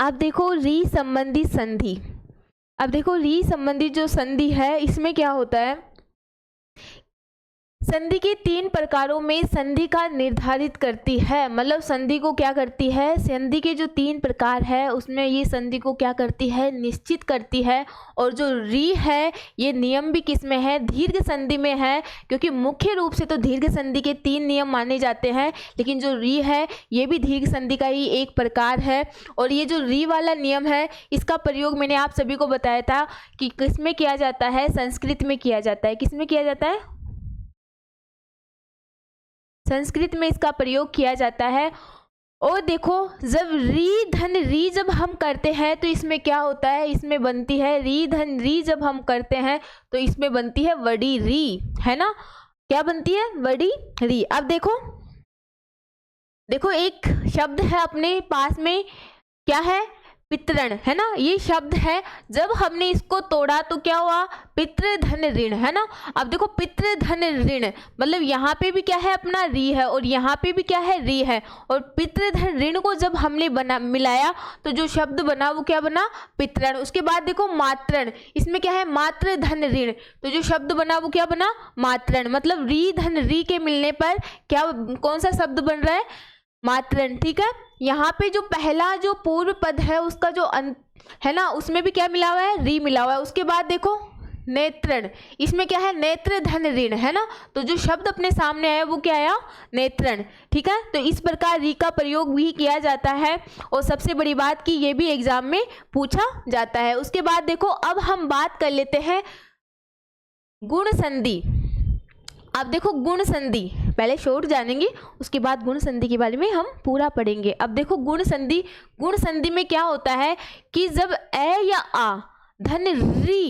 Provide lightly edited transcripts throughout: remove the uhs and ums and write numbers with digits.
अब देखो री संबंधी संधि। अब देखो री संबंधी जो संधि है इसमें क्या होता है, संधि के 3 प्रकारों में संधि का निर्धारित करती है। मतलब संधि को क्या करती है, संधि के जो 3 प्रकार है उसमें ये संधि को क्या करती है, निश्चित करती है। और जो री है ये नियम भी किस में है, दीर्घ संधि में है, क्योंकि मुख्य रूप से तो दीर्घ संधि के 3 नियम माने जाते हैं, लेकिन जो री है ये भी दीर्घ संधि का ही एक प्रकार है। और ये जो री वाला नियम है इसका प्रयोग मैंने आप सभी को बताया था कि किस में किया जाता है, संस्कृत में किया जाता है। किस में किया जाता है, संस्कृत में इसका प्रयोग किया जाता है। और देखो जब री धन री जब हम करते हैं तो इसमें क्या होता है, इसमें बनती है री धन री, जब हम करते हैं तो इसमें बनती है वडी री, है ना। क्या बनती है, वडी री। अब देखो देखो एक शब्द है अपने पास में, क्या है, पितृण, है ना। ये शब्द है, जब हमने इसको तोड़ा तो क्या हुआ, पितृधन ऋण, है ना। अब देखो पितृधन ऋण मतलब यहाँ पे भी क्या है अपना री है और यहाँ पे भी क्या है री है, और पितृधन ऋण को जब हमने मिलाया तो जो शब्द बना वो क्या बना, पितृण। उसके बाद देखो मातृण, इसमें क्या है, मातृधन ऋण, तो जो शब्द बना वो क्या बना, मातृण। मतलब री धन री के मिलने पर क्या, कौन सा शब्द बन रहा है, मातृण, ठीक है। यहाँ पे जो पहला जो पूर्व पद है उसका जो अंत है ना, उसमें भी क्या मिला हुआ है, री मिला हुआ है। उसके बाद देखो नेत्रण, इसमें क्या है, नेत्र धन ऋण, है ना। तो जो शब्द अपने सामने आया वो क्या आया, नेत्रण, ठीक है। तो इस प्रकार री का प्रयोग भी किया जाता है, और सबसे बड़ी बात कि ये भी एग्जाम में पूछा जाता है। उसके बाद देखो अब हम बात कर लेते हैं गुण संधि। अब देखो गुण संधि, पहले शॉर्ट जानेंगे उसके बाद गुण संधि के बारे में हम पूरा पढ़ेंगे। अब देखो गुण संधि, गुण संधि में क्या होता है कि जब ए या आ धन री,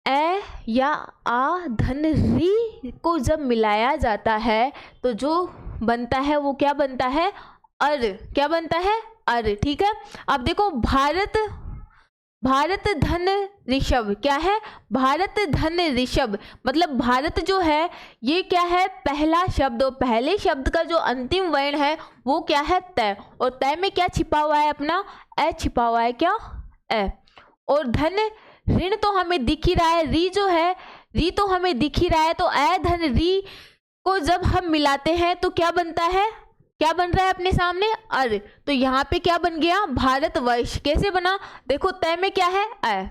ए या आ धन री को जब मिलाया जाता है तो जो बनता है वो क्या बनता है, अर, क्या बनता है, अर, ठीक है। अब देखो भारत, भारत धन ऋषभ, क्या है, भारत धन ऋषभ, मतलब भारत जो है ये क्या है, पहला शब्द, और पहले शब्द का जो अंतिम वर्ण है वो क्या है, तय, और तय में क्या छिपा हुआ है अपना, ए छिपा हुआ है, क्या, ए। और धन ऋण तो हमें दिख ही रहा है, री जो है री तो हमें दिख ही रहा है, तो ए धन री को जब हम मिलाते हैं तो क्या बनता है, क्या बन रहा है अपने सामने, अर। तो यहाँ पे क्या बन गया, भारतवर्ष। कैसे बना, देखो तय में क्या है, अ,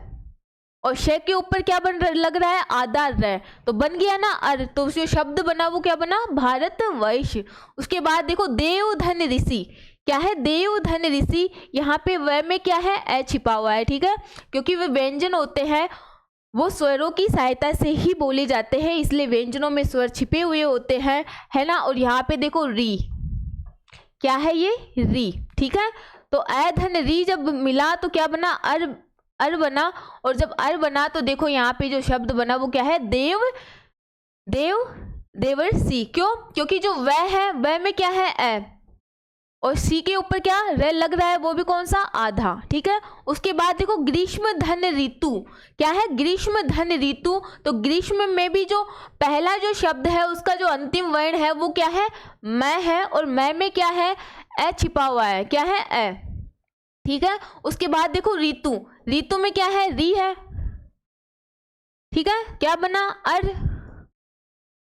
और श के ऊपर क्या बन लग रहा है, आधा र, तो बन गया ना अर। तो जो शब्द बना वो क्या बना, भारतवर्ष। उसके बाद देखो देवधन ऋषि, क्या है, देवधन ऋषि, यहाँ पे व में क्या है, ए छिपा हुआ है, ठीक है, क्योंकि वे व्यंजन होते हैं वो स्वरों की सहायता से ही बोले जाते हैं, इसलिए व्यंजनों में स्वर छिपे हुए होते हैं, है ना। और यहाँ पे देखो री, क्या है ये, री, ठीक है। तो ए धन री जब मिला तो क्या बना, अर, अर बना। और जब अर बना तो देखो यहाँ पे जो शब्द बना वो क्या है, देव, देव, देवर्षि। क्यों, क्योंकि जो वह है वह में क्या है, ए, और सी के ऊपर क्या र लग रहा है, वो भी कौन सा, आधा, ठीक है। उसके बाद देखो ग्रीष्म धन ऋतु, क्या है, ग्रीष्म धन ऋतु, तो ग्रीष्म में भी जो पहला जो शब्द है उसका जो अंतिम वर्ण है वो क्या है, मैं है, और मैं में क्या है, ए छिपा हुआ है, क्या है, ए, ठीक है। उसके बाद देखो ऋतु, ऋतु में क्या है, री है, ठीक है, क्या बना, अर,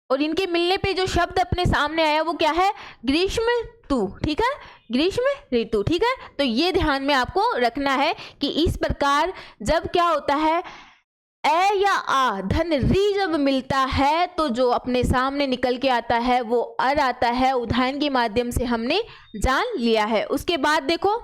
और इनके मिलने पे जो शब्द अपने सामने आया वो क्या है, ग्रीष्म ऋतु, ठीक है, ग्रीष्म ऋतु, ठीक है। तो ये ध्यान में आपको रखना है कि इस प्रकार जब क्या होता है, ए या आ धन री जब मिलता है तो जो अपने सामने निकल के आता है वो अर आता है। उदाहरण के माध्यम से हमने जान लिया है। उसके बाद देखो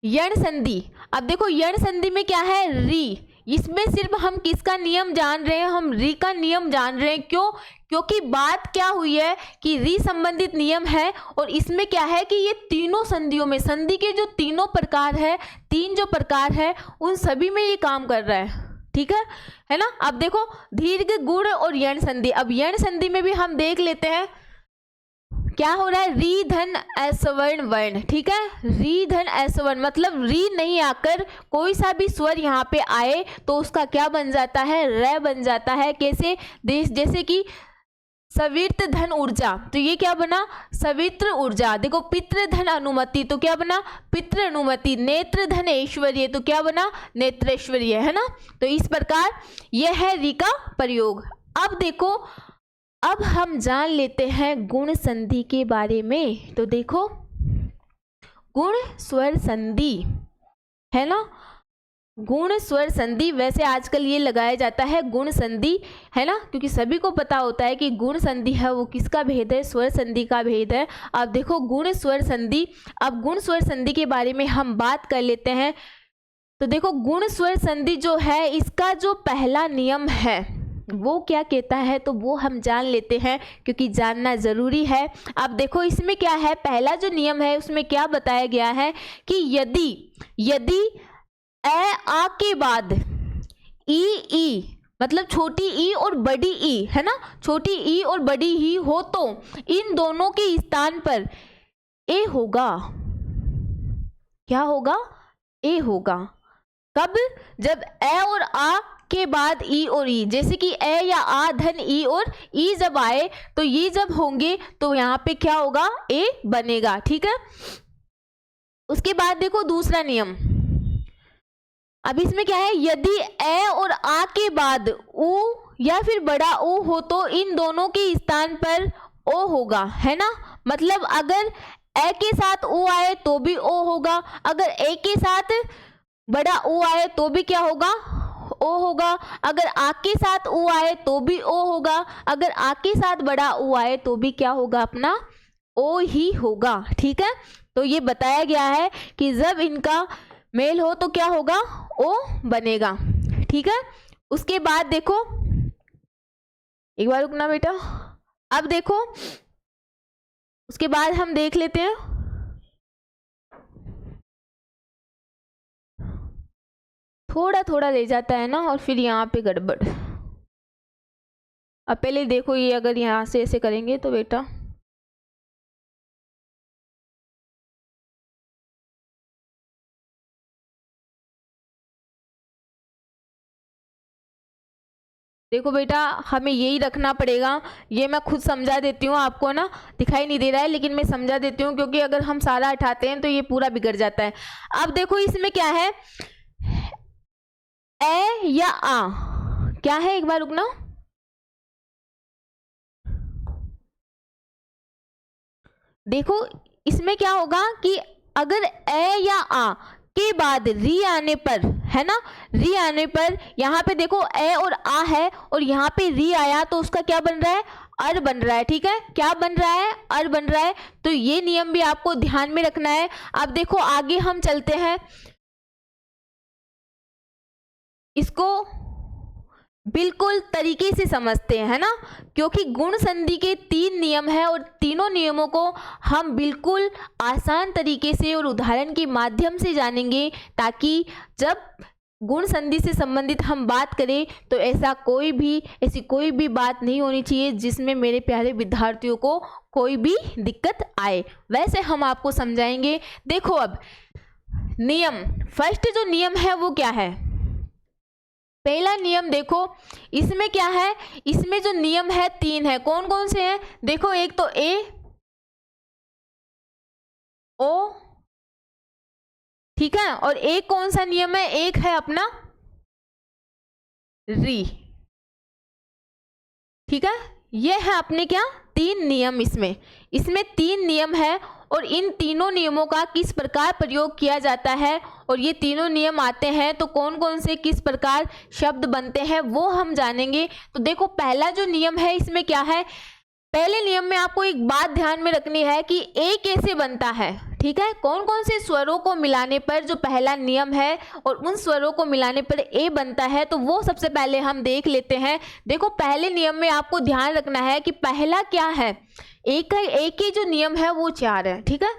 यण संधि। अब देखो यण संधि में क्या है, री, इसमें सिर्फ हम किसका नियम जान रहे हैं, हम री का नियम जान रहे हैं। क्यों, क्योंकि बात क्या हुई है कि री संबंधित नियम है, और इसमें क्या है कि ये तीनों संधियों में, संधि के जो तीनों प्रकार है, 3 जो प्रकार है उन सभी में ये काम कर रहा है, ठीक है ना। अब देखो दीर्घ गुण और यण संधि। अब यण संधि में भी हम देख लेते हैं क्या हो रहा है, री धन असवर्ण वर्ण, ठीक है, री धन असवर्ण मतलब री नहीं आकर कोई सा भी स्वर यहाँ पे आए तो उसका क्या बन जाता है, र बन जाता है। कैसे, जैसे कि सवित्र धन ऊर्जा, तो ये क्या बना, सवित्र ऊर्जा। देखो पितृ धन अनुमति, तो क्या बना, पितृ अनुमति। नेत्र धन ऐश्वर्य, तो क्या बना, नेत्रैश्वर्य, है ना। तो इस प्रकार यह है री का प्रयोग। अब देखो, अब हम जान लेते हैं गुण संधि के बारे में। तो देखो गुण स्वर संधि, है ना, गुण स्वर संधि। वैसे आजकल ये लगाया जाता है गुण संधि, है ना, क्योंकि सभी को पता होता है कि गुण संधि है वो किसका भेद है, स्वर संधि का भेद है। अब देखो गुण स्वर संधि, अब गुण स्वर संधि के बारे में हम बात कर लेते हैं। तो देखो गुण स्वर संधि जो है, इसका जो पहला नियम है वो क्या कहता है, तो वो हम जान लेते हैं क्योंकि जानना ज़रूरी है। अब देखो इसमें क्या है, पहला जो नियम है उसमें क्या बताया गया है कि यदि ए आ के बाद ई मतलब छोटी ई और बड़ी ई, है ना, छोटी ई और बड़ी ही हो तो इन दोनों के स्थान पर ए होगा। क्या होगा, ए होगा। कब, जब ए और आ के बाद ई और ई, जैसे कि ए या आ धन ई और ई जब आए तो ये जब होंगे तो यहाँ पे क्या होगा, ए बनेगा, ठीक है। उसके बाद देखो दूसरा नियम, अब इसमें क्या है, यदि ए और आ के बाद उ या फिर बड़ा उ हो तो इन दोनों के स्थान पर ओ होगा, है ना। मतलब अगर ए के साथ उ आए तो भी ओ होगा, अगर ए के साथ बड़ा उ आए तो भी क्या होगा, ओ होगा। अगर आ के साथ उ आए तो भी ओ होगा, अगर आ के साथ बड़ा उ आए तो भी क्या होगा, अपना ओ ही होगा, ठीक है। तो ये बताया गया है कि जब इनका मेल हो तो क्या होगा, ओ बनेगा, ठीक है। उसके बाद देखो, एक बार रुकना बेटा, अब देखो उसके बाद हम देख लेते हैं, थोड़ा थोड़ा ले जाता है ना और फिर यहाँ पे गड़बड़। अब पहले देखो ये अगर यहाँ से ऐसे करेंगे तो बेटा देखो बेटा हमें यही रखना पड़ेगा। ये मैं खुद समझा देती हूँ आपको ना, दिखाई नहीं दे रहा है लेकिन मैं समझा देती हूँ क्योंकि अगर हम सारा हटाते हैं तो ये पूरा बिगड़ जाता है। अब देखो इसमें क्या है, ए या आ, क्या है, एक बार रुकना, देखो इसमें क्या होगा कि अगर ए या आ के बाद री आने पर, है ना, री आने पर यहाँ पे देखो ए और आ है और यहाँ पे री आया तो उसका क्या बन रहा है, अर बन रहा है, ठीक है। क्या बन रहा है, अर बन रहा है। तो ये नियम भी आपको ध्यान में रखना है। अब देखो आगे हम चलते हैं, इसको बिल्कुल तरीके से समझते हैं, है ना, क्योंकि गुण संधि के 3 नियम है और तीनों नियमों को हम बिल्कुल आसान तरीके से और उदाहरण के माध्यम से जानेंगे, ताकि जब गुण संधि से संबंधित हम बात करें तो ऐसी कोई भी बात नहीं होनी चाहिए जिसमें मेरे प्यारे विद्यार्थियों को कोई भी दिक्कत आए। वैसे हम आपको समझाएंगे। देखो अब नियम, फर्स्ट जो नियम है वो क्या है, पहला नियम देखो इसमें क्या है, इसमें जो नियम है 3 है। कौन कौन से हैं, देखो एक तो ए ओ, ठीक है, और एक कौन सा नियम है, एक है अपना री, ठीक है। ये है अपने क्या 3 नियम, इसमें 3 नियम है और इन तीनों नियमों का किस प्रकार प्रयोग किया जाता है और ये तीनों नियम आते हैं तो कौन कौन से किस प्रकार शब्द बनते हैं वो हम जानेंगे। तो देखो पहला जो नियम है इसमें क्या है, पहले नियम में आपको एक बात ध्यान में रखनी है कि ए कैसे बनता है, ठीक है। कौन कौन से स्वरों को मिलाने पर जो पहला नियम है और उन स्वरों को मिलाने पर ए बनता है, तो वो सबसे पहले हम देख लेते हैं। देखो पहले नियम में आपको ध्यान रखना है कि पहला क्या है, एक के जो नियम है वो 4 है, ठीक है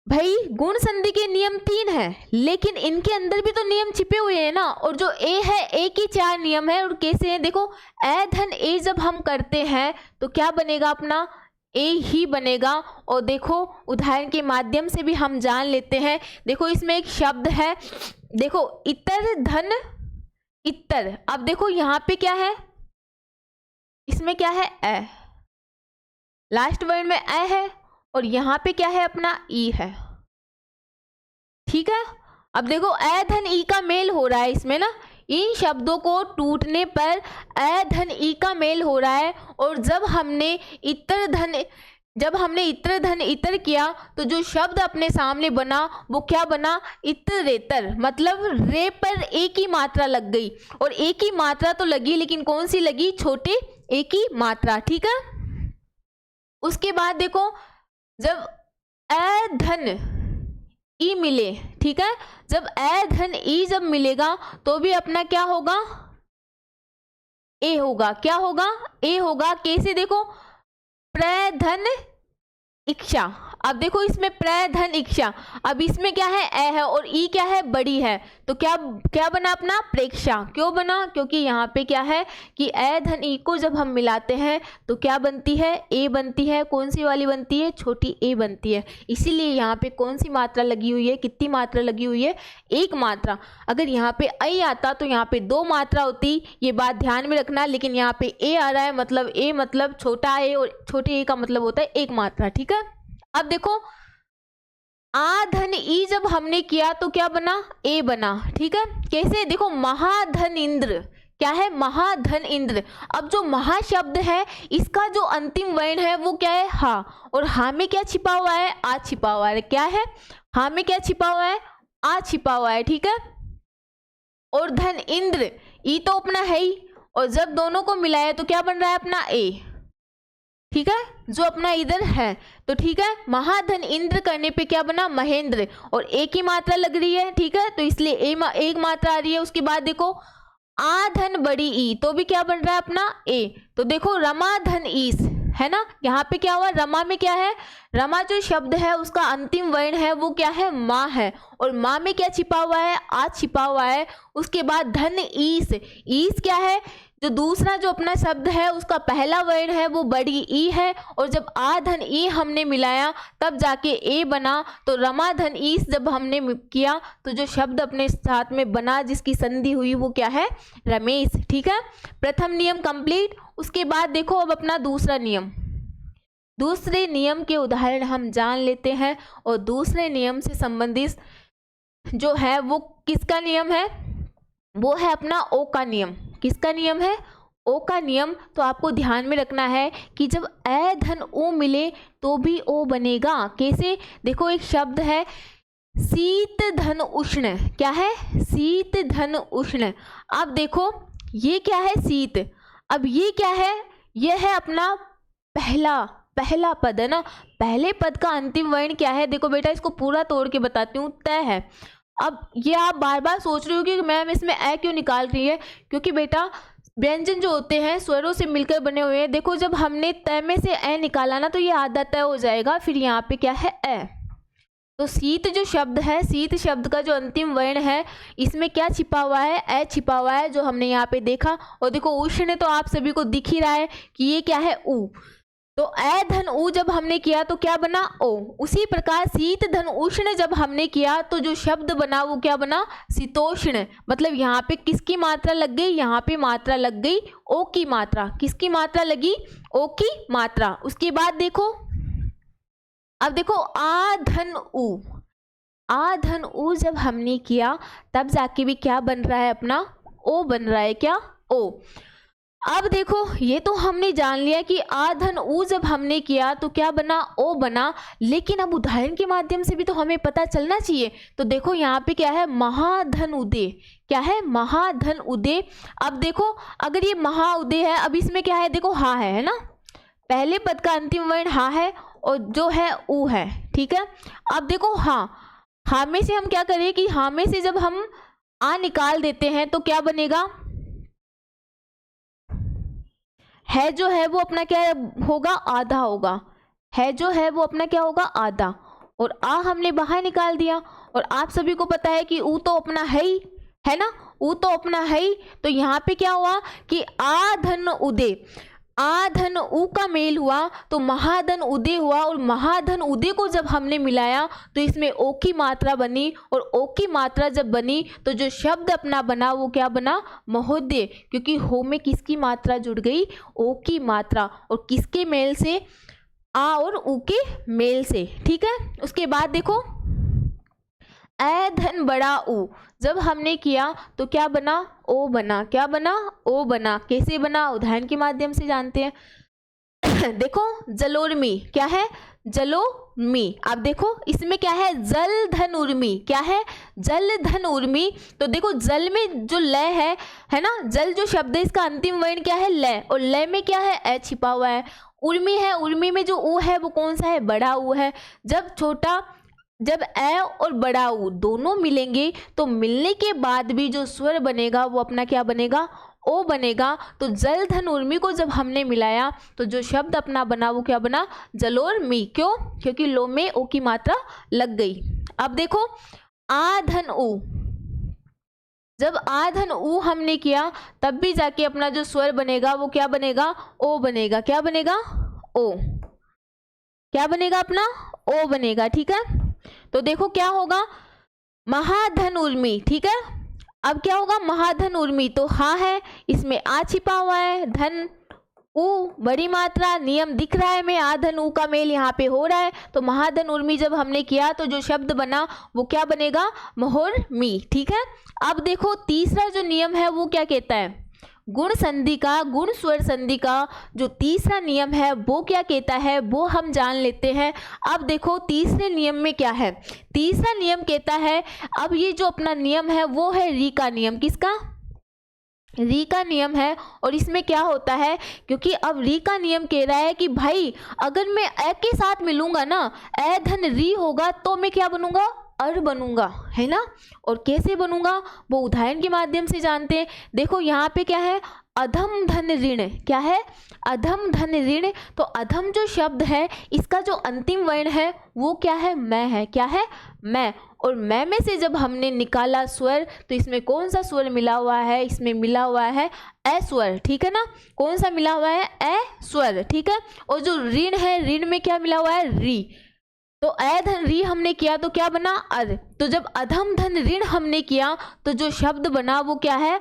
भाई। गुण संधि के नियम 3 है लेकिन इनके अंदर भी तो नियम छिपे हुए हैं ना, और जो ए है ए के 4 नियम है। और कैसे हैं, देखो ए धन ए जब हम करते हैं तो क्या बनेगा, अपना ए ही बनेगा। और देखो उदाहरण के माध्यम से भी हम जान लेते हैं। देखो इसमें एक शब्द है, देखो इतर धन इतर। अब देखो यहाँ पे क्या है, इसमें क्या है ए, लास्ट वर्ण में ए है और यहाँ पे क्या है अपना ई है, ठीक है। अब देखो ए धन ई का मेल हो रहा है इसमें ना, इन शब्दों को टूटने पर ए धन ई का मेल हो रहा है। और जब हमने इतर धन इतर किया तो जो शब्द अपने सामने बना वो क्या बना, इतरेतर, मतलब रे पर एक ही मात्रा लग गई। और एक ही मात्रा तो लगी, लेकिन कौन सी लगी, छोटे एक ही मात्रा, ठीक है। उसके बाद देखो जब ए धन ई मिले, ठीक है, जब ए धन ई जब मिलेगा तो भी अपना क्या होगा, ए होगा। क्या होगा, ए होगा। कैसे, देखो प्रधन इक्षा। अब देखो इसमें प्रधन इक्षा, अब इसमें क्या है, ए है और ई क्या है, बड़ी है, तो क्या बना अपना, प्रेक्षा। क्यों बना, क्योंकि यहाँ पे क्या है कि ए धन ई को जब हम मिलाते हैं तो क्या बनती है, ए बनती है। कौन सी वाली बनती है, छोटी ए बनती है। इसीलिए यहाँ पे कौन सी मात्रा लगी हुई है, कितनी मात्रा लगी हुई है, एक मात्रा। अगर यहाँ पे ऐ आता तो यहाँ पे दो मात्रा होती, ये बात ध्यान में रखना। लेकिन यहाँ पे ए आ रहा है, मतलब ए मतलब छोटा ए, और छोटे ए का मतलब होता है एक मात्रा, ठीक है। अब देखो आ धन ई जब हमने किया तो क्या बना, ए बना, ठीक है। कैसे, देखो महाधन इंद्र, क्या है, महाधन इंद्र। अब जो महा शब्द है इसका जो अंतिम वर्ण है वो क्या है, हा। और हा में क्या छिपा हुआ है, आ छिपा हुआ है। क्या है, हा में क्या छिपा हुआ है, आ छिपा हुआ है, ठीक है। और धन इंद्र, ई तो अपना है ही, और जब दोनों को मिलाया तो क्या बन रहा है अपना, ए, ठीक है, जो अपना इधर है। तो ठीक है, महाधन इंद्र करने पे क्या बना, महेंद्र, और एक ही मात्रा लग रही है, ठीक है, तो इसलिए एक मात्रा आ रही है। उसके बाद देखो आ धन बड़ी ई, तो भी क्या बन रहा है अपना, ए। तो देखो रमा धन ईस, है ना, यहाँ पे क्या हुआ, रमा में क्या है, रमा जो शब्द है उसका अंतिम वर्ण है वो क्या है, माँ है। और माँ में क्या छिपा हुआ है, आ छिपा हुआ है। उसके बाद धन ईस, ईस क्या है, जो दूसरा जो अपना शब्द है उसका पहला वर्ण है वो बड़ी ई है। और जब आ धन ई हमने मिलाया तब जाके ए बना। तो रमा धन ईस जब हमने किया तो जो शब्द अपने साथ में बना, जिसकी संधि हुई, वो क्या है, रमेश, ठीक है। प्रथम नियम कंप्लीट। उसके बाद देखो अब अपना दूसरा नियम, दूसरे नियम के उदाहरण हम जान लेते हैं। और दूसरे नियम से संबंधित जो है वो किसका नियम है, वो है अपना ओ का नियम। किसका नियम है, ओ का नियम। तो आपको ध्यान में रखना है कि जब ए धन ओ मिले तो भी ओ बनेगा। कैसे, देखो एक शब्द है शीत धन उष्ण, क्या है, शीत धन उष्ण। अब देखो ये क्या है, शीत। अब ये क्या है, ये है अपना पहला पद, है ना। पहले पद का अंतिम वर्ण क्या है, देखो बेटा इसको पूरा तोड़ के बताती हूँ, तय है। अब ये आप बार बार सोच रहे हो कि मैम इसमें ए क्यों निकाल रही है, क्योंकि बेटा व्यंजन जो होते हैं स्वरों से मिलकर बने हुए हैं। देखो जब हमने तय में से ए निकाला ना तो ये आधा तय हो जाएगा, फिर यहाँ पे क्या है, ए। तो शीत जो शब्द है, शीत शब्द का जो अंतिम वर्ण है इसमें क्या छिपा हुआ है, ए छिपा हुआ है, जो हमने यहाँ पे देखा। और देखो उष्ण तो आप सभी को दिख ही रहा है कि ये क्या है, ऊ। तो ए धन ऊ जब हमने किया तो क्या बना, ओ। उसी प्रकार शीत धन उष्ण जब हमने किया तो जो शब्द बना वो क्या बना, शीतोष्ण। मतलब यहाँ पे किसकी मात्रा लग गई, यहाँ पे मात्रा लग गई ओ की मात्रा। किसकी मात्रा लगी, ओ की मात्रा। उसके बाद देखो, अब देखो आ धन ऊ, आ धन ऊ जब हमने किया तब जाके भी क्या बन रहा है अपना, ओ बन रहा है, क्या, ओ। अब देखो ये तो हमने जान लिया कि आ धन ऊ जब हमने किया तो क्या बना, ओ बना। लेकिन अब उदाहरण के माध्यम से भी तो हमें पता चलना चाहिए। तो देखो यहाँ पे क्या है, महाधन उदय, क्या है, महाधन उदय। अब देखो अगर ये महा उदय है, अब इसमें क्या है, देखो हा है ना, पहले पद का अंतिम वर्ण हा है और जो है ऊ है, ठीक है। अब देखो हा में से हम क्या करें कि हा में से जब हम आ निकाल देते हैं तो क्या बनेगा, है जो है वो अपना क्या होगा, आधा होगा। है जो है वो अपना क्या होगा, आधा। और आ हमने बाहर निकाल दिया। और आप सभी को पता है कि ऊ तो अपना है ही, है ना, ऊ तो अपना है ही। तो यहाँ पे क्या हुआ कि आ धन उदय, आ धन ऊ का मेल हुआ तो महाधन उदय हुआ। और महाधन उदय को जब हमने मिलाया तो इसमें ओ की मात्रा बनी। और ओ की मात्रा जब बनी तो जो शब्द अपना बना वो क्या बना, महोदय। क्योंकि हो में किसकी मात्रा जुड़ गई, ओ की मात्रा। और किसके मेल से, आ और उ के मेल से, ठीक है। उसके बाद देखो ए धन बड़ा ऊ, जब हमने किया तो क्या बना, ओ बना। क्या बना, ओ बना। कैसे बना, उदाहरण के माध्यम से जानते हैं। देखो जलोर्मी क्या है, जलोमी। अब देखो इसमें क्या है, जल धन उर्मी। क्या है, जल धन उर्मी। तो देखो जल में जो लय है ना, जल जो शब्द है इसका अंतिम वर्ण क्या है, लय, और लय में क्या है, ए छिपा हुआ है। उर्मी है, उर्मी में जो ऊ है वो कौन सा है, बड़ा ऊ है। जब ए और बड़ा ऊ दोनों मिलेंगे तो मिलने के बाद भी जो स्वर बनेगा वो अपना क्या बनेगा, ओ बनेगा। तो जल धन उर्मी को जब हमने मिलाया तो जो शब्द अपना बना वो क्या बना, जलोर्मी। क्यों, क्योंकि लो में ओ की मात्रा लग गई। अब देखो आ धन ऊ, जब आ धन ऊ हमने किया तब भी जाके अपना जो स्वर बनेगा वो क्या बनेगा, ओ बनेगा। क्या बनेगा, ओ। क्या बनेगा अपना, ओ बनेगा, ठीक है। तो देखो क्या होगा, महाधन उर्मी, ठीक है। अब क्या होगा, महाधन उर्मी, तो हाँ है, इसमें आ छिपा हुआ है, धन ऊ बड़ी मात्रा, नियम दिख रहा है में आ धन ऊ का मेल यहाँ पे हो रहा है। तो महाधन उर्मी जब हमने किया तो जो शब्द बना वो क्या बनेगा, महोर्मी, ठीक है। अब देखो तीसरा जो नियम है वो क्या कहता है, गुण संधि का, गुण स्वर संधि का जो तीसरा नियम है वो क्या कहता है वो हम जान लेते हैं। अब देखो तीसरे नियम में क्या है, तीसरा नियम कहता है, अब ये जो अपना नियम है वो है री का नियम। किसका, री का नियम है। और इसमें क्या होता है, क्योंकि अब री का नियम कह रहा है कि भाई अगर मैं ए के साथ मिलूंगा ना, ए धन री होगा तो मैं क्या बनूंगा, अर बनूंगा, है ना। और कैसे बनूंगा वो उदाहरण के माध्यम से जानते हैं। देखो यहाँ पे क्या है, अधम धन ऋण। क्या है, अधम धन ऋण। तो अधम जो शब्द है इसका जो अंतिम वर्ण है वो क्या है, मैं है। क्या है, मैं। और मैं में से जब हमने निकाला स्वर तो इसमें कौन सा स्वर मिला हुआ है, इसमें मिला हुआ है ए स्वर, ठीक है ना। कौन सा मिला हुआ है, ए स्वर, ठीक है। और जो ऋण है, ऋण में क्या मिला हुआ है, री। तो ए धन री हमने किया तो क्या बना, अर। तो जब अधम धन ऋण हमने किया तो जो शब्द बना वो क्या है,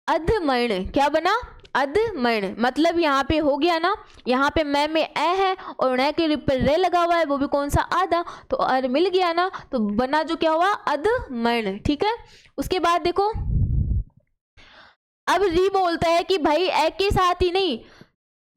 अधमर्ण। क्या बना, अधमर्ण। मतलब यहाँ पे हो गया ना, यहाँ पे मैं में ए है और न के ऊपर रे लगा हुआ है, वो भी कौन सा, आधा। तो अर मिल गया ना, तो बना जो क्या हुआ, अधमर्ण, ठीक है। उसके बाद देखो अब री बोलता है कि भाई ए के साथ ही नहीं,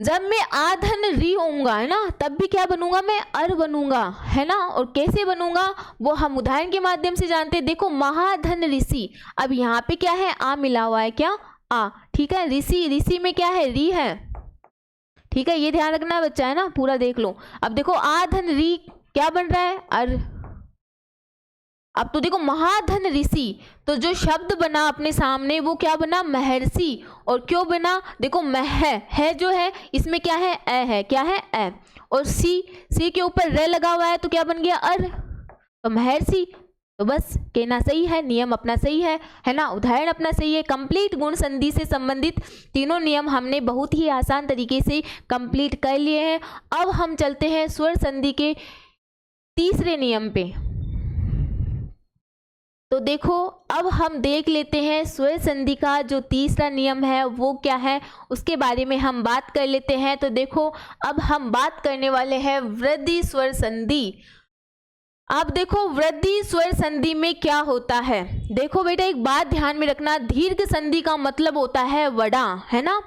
जब मैं आधन री होऊंगा, है ना, तब भी क्या बनूंगा, मैं अर बनूंगा, है ना। और कैसे बनूंगा वो हम उदाहरण के माध्यम से जानते हैं। देखो महाधन ऋषि, अब यहाँ पे क्या है, आ मिला हुआ है, क्या, आ, ठीक है। ऋषि, ऋषि में क्या है, री है, ठीक है। ये ध्यान रखना बच्चा, है ना, पूरा देख लो। अब देखो आधन री क्या बन रहा है, अर। अब तो देखो महाधन ऋषि, तो जो शब्द बना अपने सामने वो क्या बना, महर्षि। और क्यों बना, देखो मह है जो है इसमें क्या है, ए है। क्या है, ए। और सी के ऊपर रे लगा हुआ है तो क्या बन गया, अर। तो महर्षि। तो बस कहना सही है, नियम अपना सही है ना, उदाहरण अपना सही है। कंप्लीट गुण संधि से संबंधित तीनों नियम हमने बहुत ही आसान तरीके से कंप्लीट कर लिए हैं। अब हम चलते हैं स्वर संधि के तीसरे नियम पे। तो देखो अब हम देख लेते हैं स्वर संधि का जो तीसरा नियम है वो क्या है, उसके बारे में हम बात कर लेते हैं। तो देखो अब हम बात करने वाले हैं वृद्धि स्वर संधि। अब देखो वृद्धि स्वर संधि में क्या होता है, देखो बेटा एक बात ध्यान में रखना, दीर्घ संधि का मतलब होता है वड़ा, है ना।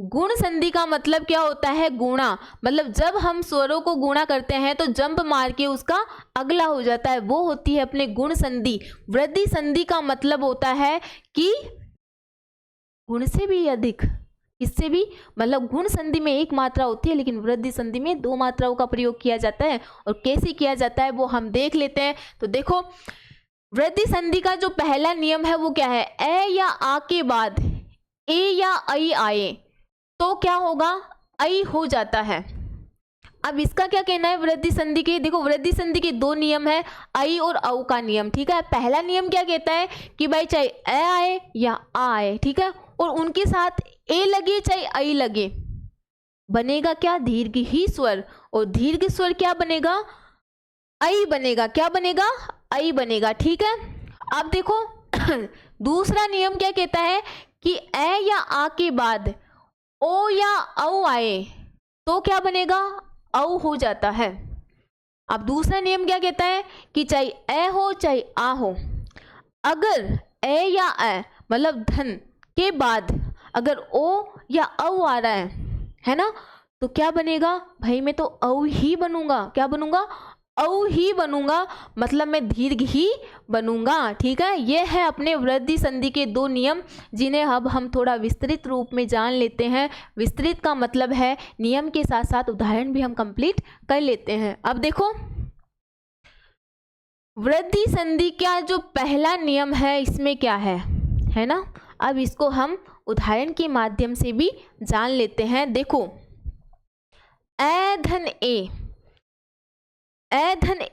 गुण संधि का मतलब क्या होता है, गुणा। मतलब जब हम स्वरों को गुणा करते हैं तो जंप मार के उसका अगला हो जाता है, वो होती है अपने गुण संधि। वृद्धि संधि का मतलब होता है कि गुण से भी अधिक, इससे भी, मतलब गुण संधि में एक मात्रा होती है लेकिन वृद्धि संधि में दो मात्राओं का प्रयोग किया जाता है। और कैसे किया जाता है वो हम देख लेते हैं। तो देखो वृद्धि संधि का जो पहला नियम है वो क्या है, ए या आ के बाद ए या आई आए तो क्या होगा, आई हो जाता है। अब इसका क्या कहना है वृद्धि संधि के, देखो वृद्धि संधि के दो नियम है, आई और औ का नियम, ठीक है। पहला नियम क्या कहता है कि भाई चाहे ए आए या आ आए, ठीक है, और उनके साथ ए लगे चाहे आई लगे, बनेगा क्या, दीर्घ ही स्वर। और दीर्घ स्वर क्या बनेगा, आई बनेगा। क्या बनेगा, आई बनेगा, ठीक है। अब देखो दूसरा नियम क्या कहता है कि ए या आ के बाद ओ या औ आए तो क्या बनेगा, औ हो जाता है। अब दूसरा नियम क्या कहता है कि चाहे ए हो चाहे आ हो, अगर ए या ए मतलब धन के बाद अगर ओ या औ आ रहा है ना, तो क्या बनेगा भाई, मैं तो औ ही बनूंगा। क्या बनूंगा? औ ही बनूंगा, मतलब मैं दीर्घ ही बनूंगा। ठीक है, ये है अपने वृद्धि संधि के दो नियम, जिन्हें अब हम थोड़ा विस्तृत रूप में जान लेते हैं। विस्तृत का मतलब है नियम के साथ साथ उदाहरण भी हम कंप्लीट कर लेते हैं। अब देखो, वृद्धि संधि का जो पहला नियम है इसमें क्या है ना, अब इसको हम उदाहरण के माध्यम से भी जान लेते हैं। देखो, ए धन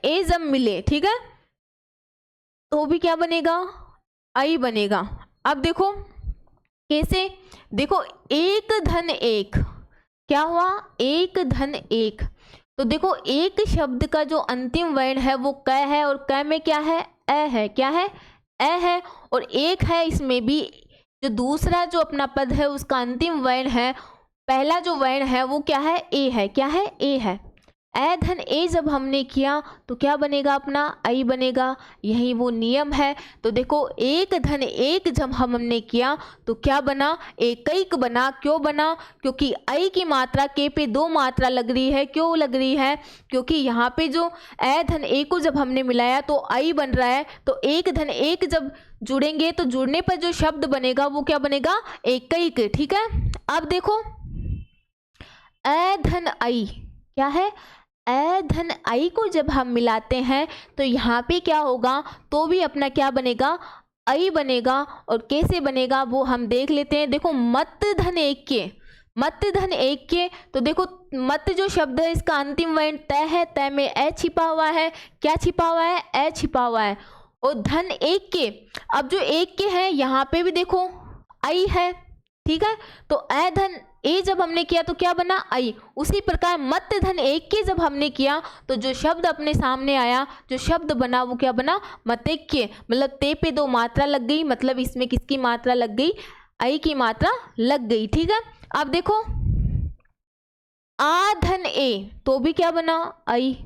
ए जब मिले, ठीक है, तो भी क्या बनेगा? आई बनेगा। अब देखो कैसे, देखो एक धन एक, क्या हुआ? एक धन एक। तो देखो एक शब्द का जो अंतिम वर्ण है वो क है, और क में क्या है? ए है। क्या है? ए है। और एक है, इसमें भी जो दूसरा जो अपना पद है उसका अंतिम वर्ण है, पहला जो वर्ण है वो क्या है? ए है। क्या है? ए है। ए धन ए जब हमने किया तो क्या बनेगा? अपना आई बनेगा। यही वो नियम है। तो देखो एक धन एक जब हमने किया तो क्या बना? एकैक बना। क्यों बना? क्योंकि आई की मात्रा के पे दो मात्रा लग रही है। क्यों लग रही है? क्योंकि यहाँ पे जो ए धन ए को जब हमने मिलाया तो आई बन रहा है, तो एक धन एक जब जुड़ेंगे तो जुड़ने पर जो शब्द बनेगा वो क्या बनेगा? एकैक। ठीक है, अब देखो ए धन आई, क्या है? ए धन आई को जब हम मिलाते हैं तो यहाँ पे क्या होगा? तो भी अपना क्या बनेगा? आई बनेगा। और कैसे बनेगा वो हम देख लेते हैं। देखो मत धन एक के, मत धन एक के, तो देखो मत जो शब्द है इसका अंतिम वर्ण तय है, तय में ए छिपा हुआ है। क्या छिपा हुआ है? ए छिपा हुआ है। और धन एक के, अब जो एक के हैं यहाँ पे भी देखो आई है। ठीक है, तो ए धन ए जब हमने किया तो क्या बना? आई। उसी प्रकार मत धन एक के जब हमने किया तो जो शब्द अपने सामने आया, जो शब्द बना वो क्या बना? मतैक्य। मतलब ते पे दो मात्रा लग गई, मतलब इसमें किसकी मात्रा लग गई? आई की मात्रा लग गई। ठीक है, अब देखो आ धन ए, तो भी क्या बना? आई।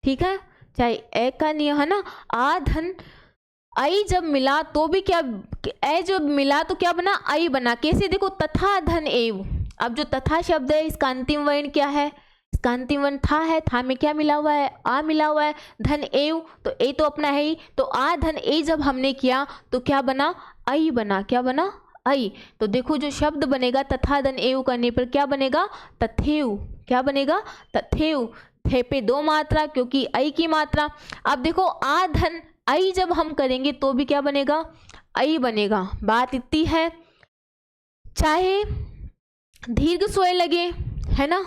ठीक है, चाहे ए का नियम है ना, आ धन आई जब मिला तो भी क्या? ए जब मिला तो क्या बना? आई बना। कैसे? देखो तथा धन एव, अब जो तथा शब्द है इसका अंतिम वर्ण क्या है? इसका अंतिम वर्ण था है। था में क्या मिला हुआ है? आ मिला हुआ है। धन एव, तो ए तो अपना है ही, तो आ धन ए जब हमने किया तो क्या बना? आई बना। क्या बना? आई। तो देखो जो शब्द बनेगा तथा धन एव करने पर क्या बनेगा? तथेव। क्या बनेगा? तथेव। थे पे दो मात्रा क्योंकि आई की मात्रा। अब देखो आ धन आई जब हम करेंगे तो भी क्या बनेगा? आई बनेगा। बात इतनी है, चाहे दीर्घ स्वर लगे है ना,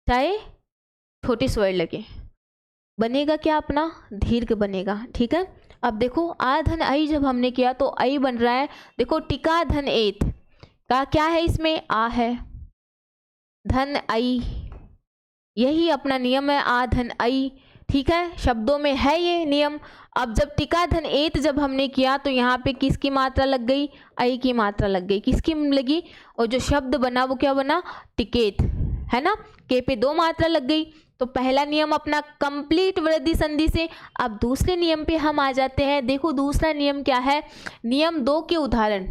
चाहे छोटे स्वर लगे, बनेगा क्या? अपना दीर्घ बनेगा। ठीक है, अब देखो आ धन आई जब हमने किया तो आई बन रहा है। देखो टिका धन एत का क्या है? इसमें आ है। धन आई, यही अपना नियम है, आ धन आई। ठीक है, शब्दों में है ये नियम। अब जब टिका धन एत जब हमने किया तो यहाँ पे किसकी मात्रा लग गई? आई की मात्रा लग गई। किसकी लगी? और जो शब्द बना वो क्या बना? टिकेत, है ना, के पे दो मात्रा लग गई। तो पहला नियम अपना कंप्लीट वृद्धि संधि से। अब दूसरे नियम पे हम आ जाते हैं। देखो दूसरा नियम क्या है? नियम 2 के उदाहरण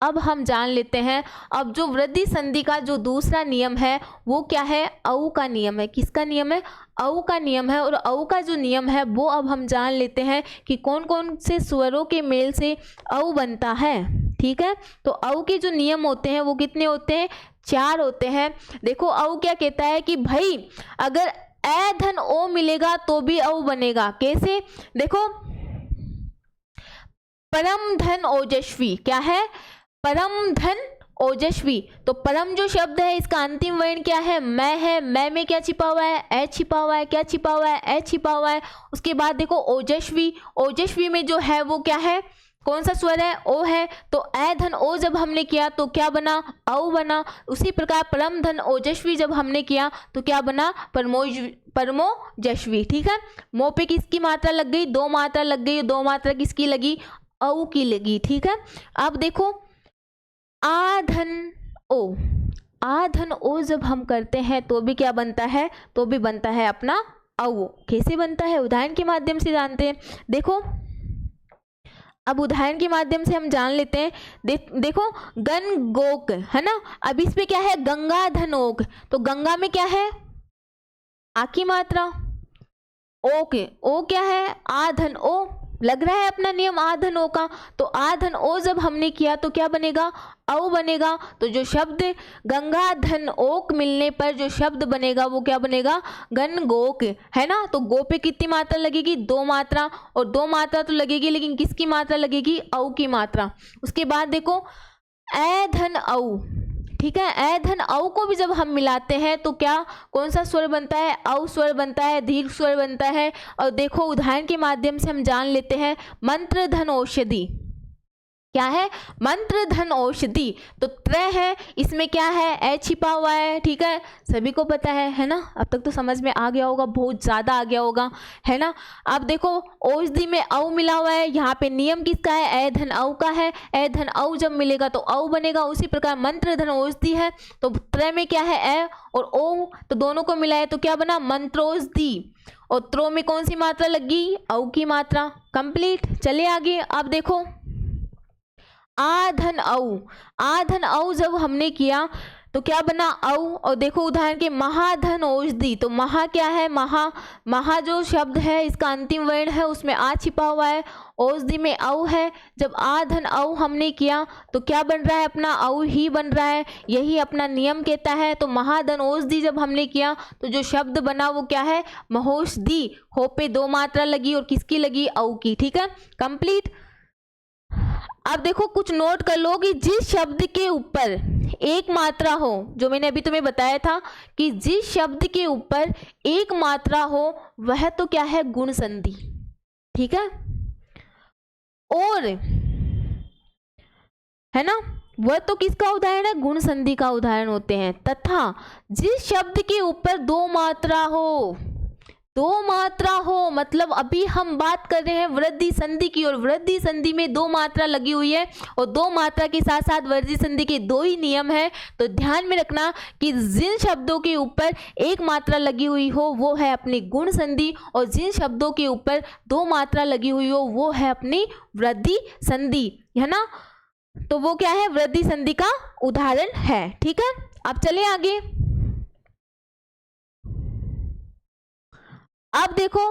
अब हम जान लेते हैं। अब जो वृद्धि संधि का जो दूसरा नियम है वो क्या है? औ का नियम है। किसका नियम है? औ का नियम है। और औ का जो नियम है वो अब हम जान लेते हैं कि कौन कौन से स्वरों के मेल से औ बनता है। ठीक है, तो औ के जो नियम होते हैं वो कितने होते हैं? 4 होते हैं। देखो औ क्या कहता है कि भाई अगर ए धन ओ मिलेगा तो भी औ बनेगा। कैसे? देखो परम धन ओजस्वी, क्या है? परम धन ओजस्वी। तो परम जो शब्द है इसका अंतिम वर्ण क्या है? मैं है। मैं में क्या छिपा हुआ है? ए छिपा हुआ है। क्या छिपा हुआ है? ए छिपा हुआ है। उसके बाद देखो ओजस्वी, ओजस्वी में जो है वो क्या है? कौन सा स्वर है? ओ है। तो ए धन ओ जब हमने किया तो क्या बना? औ बना। उसी प्रकार परम धन ओजस्वी जब हमने किया तो क्या बना? परमोजस्वी। ठीक है, मो पे किसकी मात्रा लग गई? दो मात्रा लग गई। दो मात्रा किसकी लगी? औ की लगी। ठीक है, अब देखो आ धन ओ, आ धन ओ जब हम करते हैं तो भी क्या बनता है, तो भी बनता है अपना औ। कैसे बनता है, उदाहरण के माध्यम से जानते हैं। देखो अब उदाहरण के माध्यम से हम जान लेते हैं। देखो गन गोक है ना, अब इस पे क्या है, गंगा धन ओक, तो गंगा में क्या है, आ की मात्रा, ओके ओ क्या है, आ धन ओ, लग रहा है अपना नियम आ धन ओ का। तो आ धन ओ जब हमने किया तो क्या बनेगा, औ बनेगा। तो जो शब्द गंगा धन ओक मिलने पर जो शब्द बनेगा वो क्या बनेगा, गन गोक है ना। तो गो पे कितनी मात्रा लगेगी, 2 मात्रा, और 2 मात्रा तो लगेगी लेकिन किसकी मात्रा लगेगी, औ की मात्रा। उसके बाद देखो ए धन औ, ठीक है, ए धन औ को भी जब हम मिलाते हैं तो क्या, कौन सा स्वर बनता है, औ स्वर बनता है, दीर्घ स्वर बनता है। और देखो उदाहरण के माध्यम से हम जान लेते हैं, मंत्र धन औषधि, क्या है, मंत्र धन औषधि। तो त्रय है, इसमें क्या है, ए छिपा हुआ है, ठीक है, सभी को पता है ना। अब तक तो समझ में आ गया होगा, बहुत ज़्यादा आ गया होगा, है ना। अब देखो औषधि में औ मिला हुआ है, यहाँ पे नियम किसका है, ए धन औ का है। ए धन औ जब मिलेगा तो औ बनेगा। उसी प्रकार मंत्र धन औषधि है, तो त्रय में क्या है, ए और ओ, तो दोनों को मिलाए तो क्या बना, मंत्रोषधि। और त्रो में कौन सी मात्रा लगी, औ की मात्रा। कंप्लीट, चलिए आगे। अब देखो आ धन औ, आ धन औ जब हमने किया तो क्या बना, औ। और देखो उदाहरण के महाधन औषधि, तो महा क्या है, महा जो शब्द है इसका अंतिम वर्ण है, उसमें आ छिपा हुआ है, औषधि में औ है। जब आ धन औ हमने किया तो क्या बन रहा है, अपना औ ही बन रहा है, यही अपना नियम कहता है। तो महाधन औषधि जब हमने किया तो जो शब्द बना वो क्या है, महौषधि। हो पे 2 मात्रा लगी और किसकी लगी, औ की, ठीक है, कंप्लीट। अब देखो कुछ नोट कर लो कि जिस शब्द के ऊपर एक मात्रा हो, जो मैंने अभी तुम्हें बताया था कि जिस शब्द के ऊपर एक मात्रा हो वह तो क्या है, गुण संधि, ठीक है। और है ना, वह तो किसका उदाहरण है, गुण संधि का उदाहरण होते हैं। तथा जिस शब्द के ऊपर 2 मात्रा हो, 2 मात्रा हो, मतलब अभी हम बात कर रहे हैं वृद्धि संधि की, और वृद्धि संधि में 2 मात्रा लगी हुई है, और 2 मात्रा के साथ साथ वृद्धि संधि के 2 ही नियम है। तो ध्यान में रखना कि जिन शब्दों के ऊपर एक मात्रा लगी हुई हो वो है अपनी गुण संधि, और जिन शब्दों के ऊपर 2 मात्रा लगी हुई हो वो है अपनी वृद्धि संधि, है ना। तो वो क्या है, वृद्धि संधि का उदाहरण है, ठीक है। अब चले आगे। अब देखो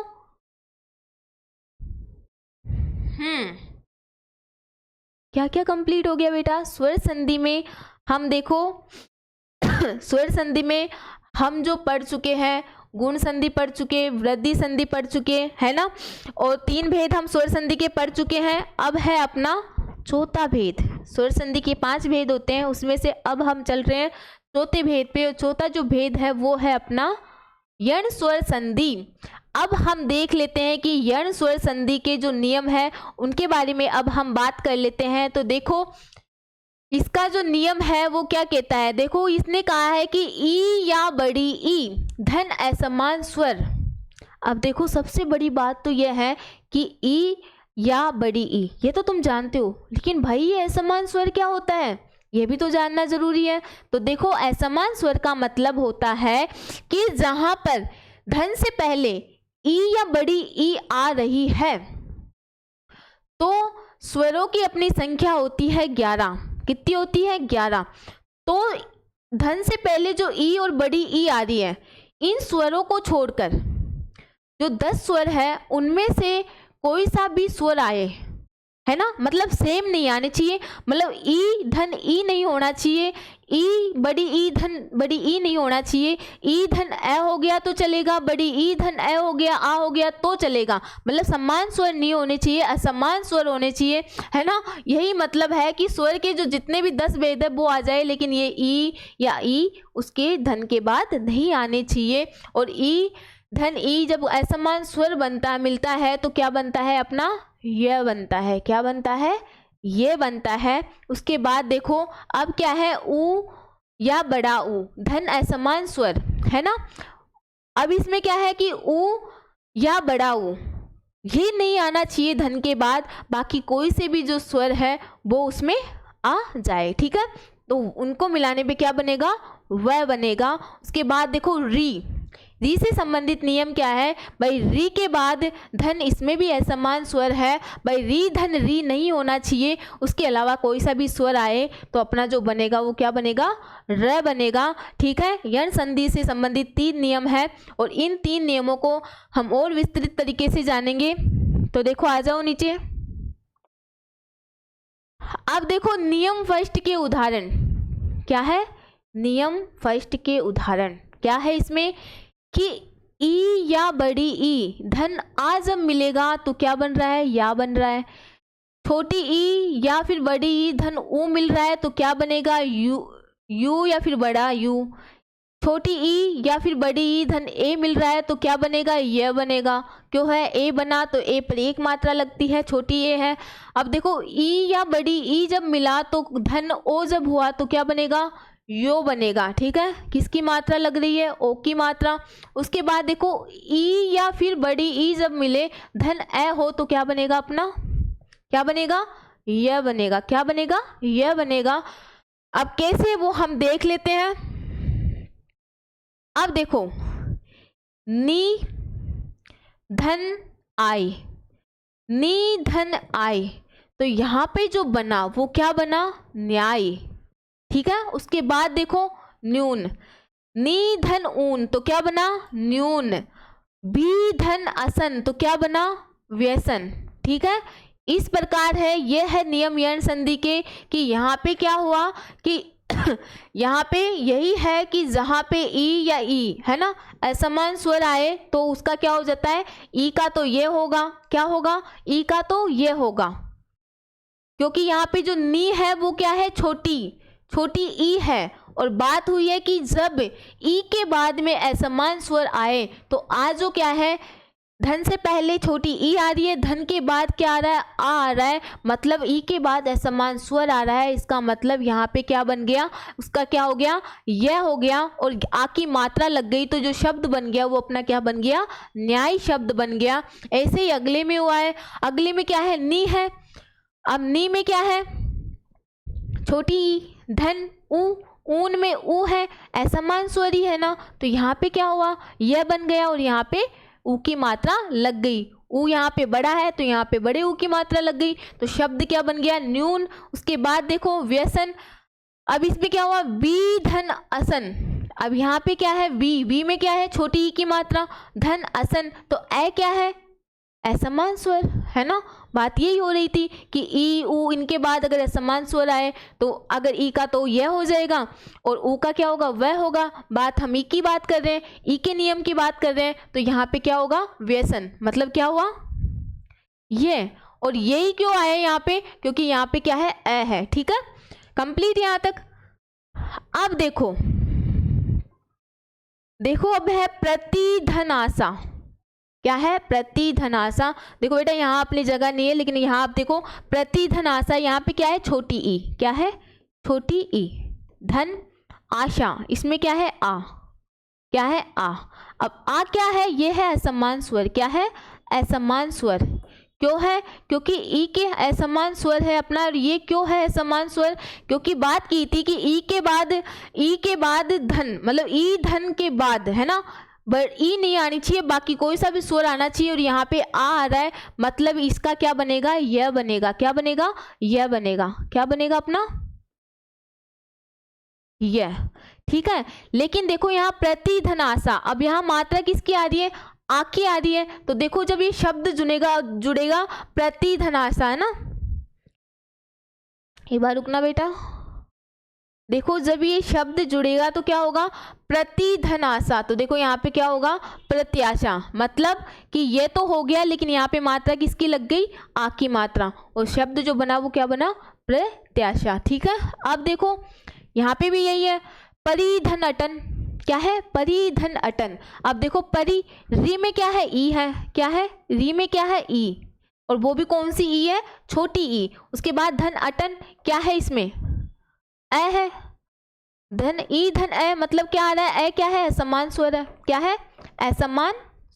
क्या क्या कंप्लीट हो गया बेटा, स्वर संधि में हम देखो स्वर संधि में हम जो पढ़ चुके हैं, गुण संधि पढ़ चुके, वृद्धि संधि पढ़ चुके, है ना, और 3 भेद हम स्वर संधि के पढ़ चुके हैं। अब है अपना चौथा भेद। स्वर संधि के 5 भेद होते हैं, उसमें से अब हम चल रहे हैं चौथे भेद पे, और चौथा जो भेद है वो है अपना यण स्वर संधि। अब हम देख लेते हैं कि यण स्वर संधि के जो नियम है उनके बारे में अब हम बात कर लेते हैं। तो देखो इसका जो नियम है वो क्या कहता है, देखो इसने कहा है कि ई या बड़ी ई धन असमान स्वर। अब देखो सबसे बड़ी बात तो यह है कि ई या बड़ी ई, ये तो तुम जानते हो, लेकिन भाई ये असमान स्वर क्या होता है ये भी तो जानना जरूरी है। तो देखो असमान स्वर का मतलब होता है कि जहां पर धन से पहले ई या बड़ी ई आ रही है तो स्वरों की अपनी संख्या होती है 11। कितनी होती है, 11। तो धन से पहले जो ई और बड़ी ई आ रही है, इन स्वरों को छोड़कर जो 10 स्वर है उनमें से कोई सा भी स्वर आए, है ना, मतलब सेम नहीं आने चाहिए, मतलब ई धन ई नहीं होना चाहिए, ई बड़ी ई धन बड़ी ई नहीं होना चाहिए। ई धन ए हो गया तो चलेगा, बड़ी ई धन ए हो गया, आ हो गया तो चलेगा, मतलब समान स्वर नहीं होने चाहिए, असमान स्वर होने चाहिए, है ना। यही मतलब है कि स्वर के जो जितने भी 10 भेद है वो आ जाए, लेकिन ये ई या ई उसके धन के बाद नहीं आने चाहिए। और ई धन ई जब असमान स्वर बनता मिलता है तो क्या बनता है, अपना यह बनता है। क्या बनता है, ये बनता है। उसके बाद देखो अब क्या है, ऊ या बड़ा ऊ धन असमान स्वर, है ना। अब इसमें क्या है कि ऊ या बड़ा ऊ ये नहीं आना चाहिए धन के बाद, बाकी कोई से भी जो स्वर है वो उसमें आ जाए, ठीक है। तो उनको मिलाने पे क्या बनेगा, वह बनेगा। उसके बाद देखो री से संबंधित नियम क्या है भाई, री के बाद धन, इसमें भी असमान स्वर है भाई, री धन री नहीं होना चाहिए, उसके अलावा कोई सा भी स्वर आए तो अपना जो बनेगा वो क्या बनेगा, र बनेगा। ठीक है, यण संधि से संबंधित 3 नियम है और इन 3 नियमों को हम और विस्तृत तरीके से जानेंगे। तो देखो आ जाओ नीचे। अब देखो नियम फर्स्ट के उदाहरण क्या है, नियम फर्स्ट के उदाहरण क्या है इसमें कि ई या बड़ी ई धन आ जब मिलेगा तो क्या बन रहा है, या बन रहा है। छोटी ई या फिर बड़ी ई धन ऊ मिल रहा है तो क्या बनेगा, यू या फिर बड़ा यू। छोटी ई या फिर बड़ी ई धन ए मिल रहा है तो क्या बनेगा, यह बनेगा। क्यों है, ए बना तो ए पर एक मात्रा लगती है, छोटी ए है। अब देखो ई या बड़ी ई जब मिला तो धन ओ जब हुआ तो क्या बनेगा, यो बनेगा। ठीक है, किसकी मात्रा लग रही है, ओ की मात्रा। उसके बाद देखो ई या फिर बड़ी ई जब मिले धन ए हो तो क्या बनेगा अपना, क्या बनेगा, यह बनेगा। क्या बनेगा, यह बनेगा। अब कैसे वो हम देख लेते हैं। अब देखो नी धन आई, नी धन आई तो यहाँ पे जो बना वो क्या बना, न्याय। ठीक है, उसके बाद देखो न्यून, नी धन ऊन तो क्या बना, न्यून। भी धन असन तो क्या बना, व्यसन। ठीक है, इस प्रकार है, यह है नियम यण संधि के कि यहाँ पे क्या हुआ कि यहाँ पे यही है कि जहाँ पे ई या ई है ना असमान स्वर आए तो उसका क्या हो जाता है, ई का तो ये होगा, क्या होगा, ई का तो ये होगा। क्योंकि यहाँ पे जो नी है वो क्या है, छोटी ई है। और बात हुई है कि जब ई के बाद में असमान स्वर आए तो आ जो क्या है, धन से पहले छोटी ई आ रही है, धन के बाद क्या आ रहा है, आ रहा है, मतलब ई के बाद असमान स्वर आ रहा है। इसका मतलब यहाँ पे क्या बन गया, उसका क्या हो गया, यह हो गया। और आ की मात्रा लग गई तो जो शब्द बन गया वो अपना क्या बन गया, न्याय शब्द बन गया। ऐसे ही अगले में हुआ है, अगले में क्या है, नी है। अब नी में क्या है, छोटी ई धन ऊ, ऊन में ऊ है, असमान स्वरी है ना, तो यहाँ पे क्या हुआ, यह बन गया और यहाँ पे ऊ की मात्रा लग गई। ऊ यहाँ पे बड़ा है तो यहाँ पे बड़े ऊ की मात्रा लग गई, तो शब्द क्या बन गया, न्यून। उसके बाद देखो व्यसन। अब इसमें क्या हुआ, बी धन असन। अब यहाँ पे क्या है, वी में क्या है, छोटी ई की मात्रा, धन असन तो ए क्या है, असमान स्वर है ना। बात यही हो रही थी कि ई ऊ इनके बाद अगर असमान स्वर आए तो अगर ई का तो यह हो जाएगा और ऊ का क्या होगा, वह होगा। बात हम ई की बात कर रहे हैं, ई के नियम की बात कर रहे हैं, तो यहाँ पे क्या होगा, व्यसन। मतलब क्या हुआ, ये। और यही क्यों आया यहाँ पे, क्योंकि यहाँ पे क्या है, ए है। ठीक है, कंप्लीट यहाँ तक। अब देखो अब है प्रतिधनासा। क्या है, प्रतिधनासा। देखो बेटा यहाँ अपनी जगह नहीं है, लेकिन यहाँ आप देखो प्रतिधनासा, यहाँ पे क्या है, छोटी ई, क्या है, छोटी ई धन आशा, इसमें क्या है, आ, क्या है, आ। अब आ क्या है, ये है असमान स्वर। क्या है, असमान स्वर। क्यों है, क्योंकि ई के असमान स्वर है अपना। और ये क्यों है असमान स्वर, क्योंकि बात की थी कि ई के बाद धन, मतलब ई धन के बाद है ना, बट ई नहीं आनी चाहिए, बाकी कोई सा भी स्वर आना चाहिए। और यहाँ पे आ रहा है, मतलब इसका क्या बनेगा, यह बनेगा। क्या बनेगा, यह बनेगा। क्या बनेगा अपना, यह। ठीक है, लेकिन देखो यहाँ प्रतिधनासा, अब यहाँ मात्रा किसकी आ रही है, आ की आ रही है। तो देखो जब ये शब्द जुड़ेगा प्रतिधनासा है ना, एक बार रुकना बेटा। देखो जब ये शब्द जुड़ेगा तो क्या होगा, प्रतिधनासा। तो देखो यहाँ पे क्या होगा, प्रत्याशा। मतलब कि ये तो हो गया, लेकिन यहाँ पे मात्रा किसकी लग गई, आ की मात्रा, और शब्द जो बना वो क्या बना, प्रत्याशा। ठीक है, अब देखो यहाँ पे भी यही है, परिधन अटन। क्या है, परिधन अटन। अब देखो परि, री में क्या है, ई है। क्या है, री में क्या है, ई, और वो भी कौन सी ई है, छोटी ई। उसके बाद धन अटन, क्या है इसमें, ए है। धन ई धन ए, मतलब क्या आ रहा है, ए क्या है, असमान स्वर है। क्या है, असमान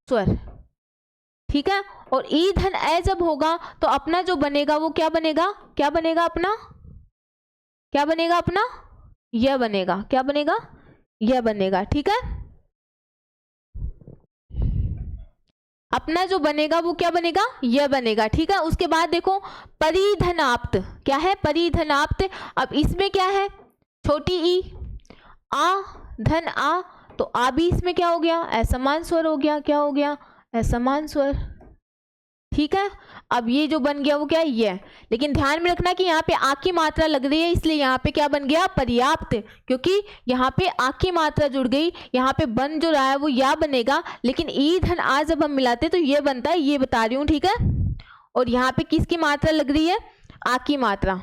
स्वर। ठीक है, और ई धन ए जब होगा तो अपना जो बनेगा वो क्या बनेगा, क्या बनेगा अपना, क्या बनेगा अपना, यह बनेगा। क्या बनेगा, यह बनेगा। ठीक है, अपना जो बनेगा वो क्या बनेगा, यह बनेगा। ठीक है, उसके बाद देखो परिधनाप्त, क्या है परिधनाप्त। अब इसमें क्या है, छोटी ई, आ धन आ, तो आ भी इसमें क्या हो गया, असमान स्वर हो गया। क्या हो गया, असमान स्वर। ठीक है, अब ये जो बन गया वो क्या है, ये। लेकिन ध्यान में रखना कि यहाँ पे आ की मात्रा लग रही है, इसलिए यहाँ पे क्या बन गया, पर्याप्त, क्योंकि यहाँ पे आ की मात्रा जुड़ गई। यहाँ पे बन जो रहा है वो या बनेगा, लेकिन ई धन आ जब हम मिलाते तो ये बनता है, ये बता रही हूँ। ठीक है, और यहाँ पे किसकी मात्रा लग रही है, आ की मात्रा,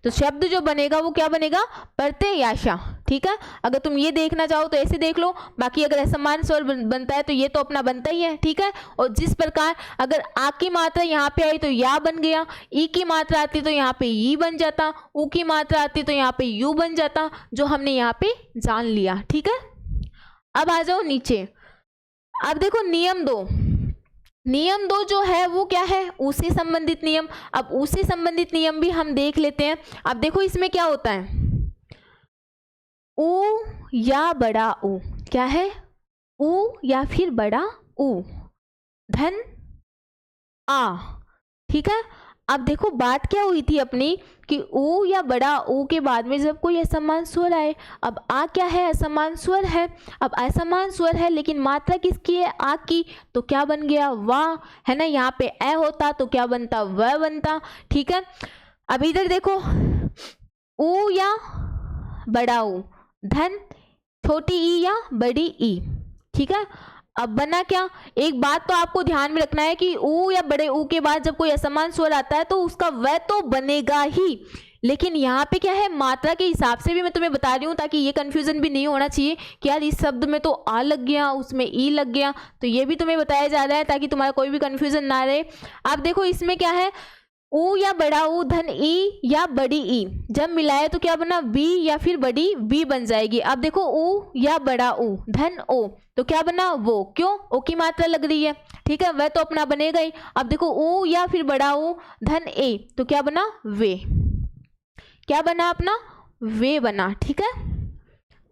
तो शब्द जो बनेगा वो क्या बनेगा, प्रत्ययाशा। ठीक है, अगर तुम ये देखना चाहो तो ऐसे देख लो, बाकी अगर असमान स्वर बनता है तो ये तो अपना बनता ही है। ठीक है, और जिस प्रकार अगर आ की मात्रा यहाँ पे आई तो या बन गया, ई की मात्रा आती तो यहाँ पे ई बन जाता, ऊ की मात्रा आती तो यहाँ पे यू बन जाता, जो हमने यहाँ पे जान लिया। ठीक है, अब आ जाओ नीचे। अब देखो नियम 2, नियम 2 जो है वो क्या है, ऊ से संबंधित नियम। अब ऊ से संबंधित नियम भी हम देख लेते हैं। अब देखो इसमें क्या होता है, ऊ या बड़ा ऊ, क्या है, ऊ या फिर बड़ा ऊ, धन आ। ठीक है, अब देखो बात क्या हुई थी अपनी कि ऊ या बड़ा ऊ के बाद में जब कोई असमान स्वर आए, अब आ क्या है, असमान स्वर है। अब असमान स्वर है लेकिन मात्रा किसकी है, आ की, तो क्या बन गया, वाह, है ना। यहाँ पे ए होता तो क्या बनता, वह बनता। ठीक है, अब इधर देखो, ऊ या बड़ा ऊ, धन छोटी ई या बड़ी ई। ठीक है, अब बना क्या, एक बात तो आपको ध्यान में रखना है कि ऊ या बड़े ऊ के बाद जब कोई असमान स्वर आता है तो उसका वह तो बनेगा ही, लेकिन यहाँ पे क्या है, मात्रा के हिसाब से भी मैं तुम्हें बता रही हूँ ताकि ये कंफ्यूजन भी नहीं होना चाहिए कि यार इस शब्द में तो आ लग गया, उसमें ई लग गया, तो ये भी तुम्हें बताया जा रहा है ताकि तुम्हारा कोई भी कंफ्यूजन ना रहे। आप देखो इसमें क्या है, ऊ या बड़ा ऊ धन ई या बड़ी ई जब मिलाए तो क्या बना, बी या फिर बड़ी बी बन जाएगी। अब देखो ऊ या बड़ा ऊ धन ओ, तो क्या बना, वो, क्यों, ओ की मात्रा लग रही है। ठीक है, वह तो अपना बनेगा ही। अब देखो ऊ या फिर बड़ा ऊ धन ए, तो क्या बना, वे, क्या बना अपना, वे बना। ठीक है,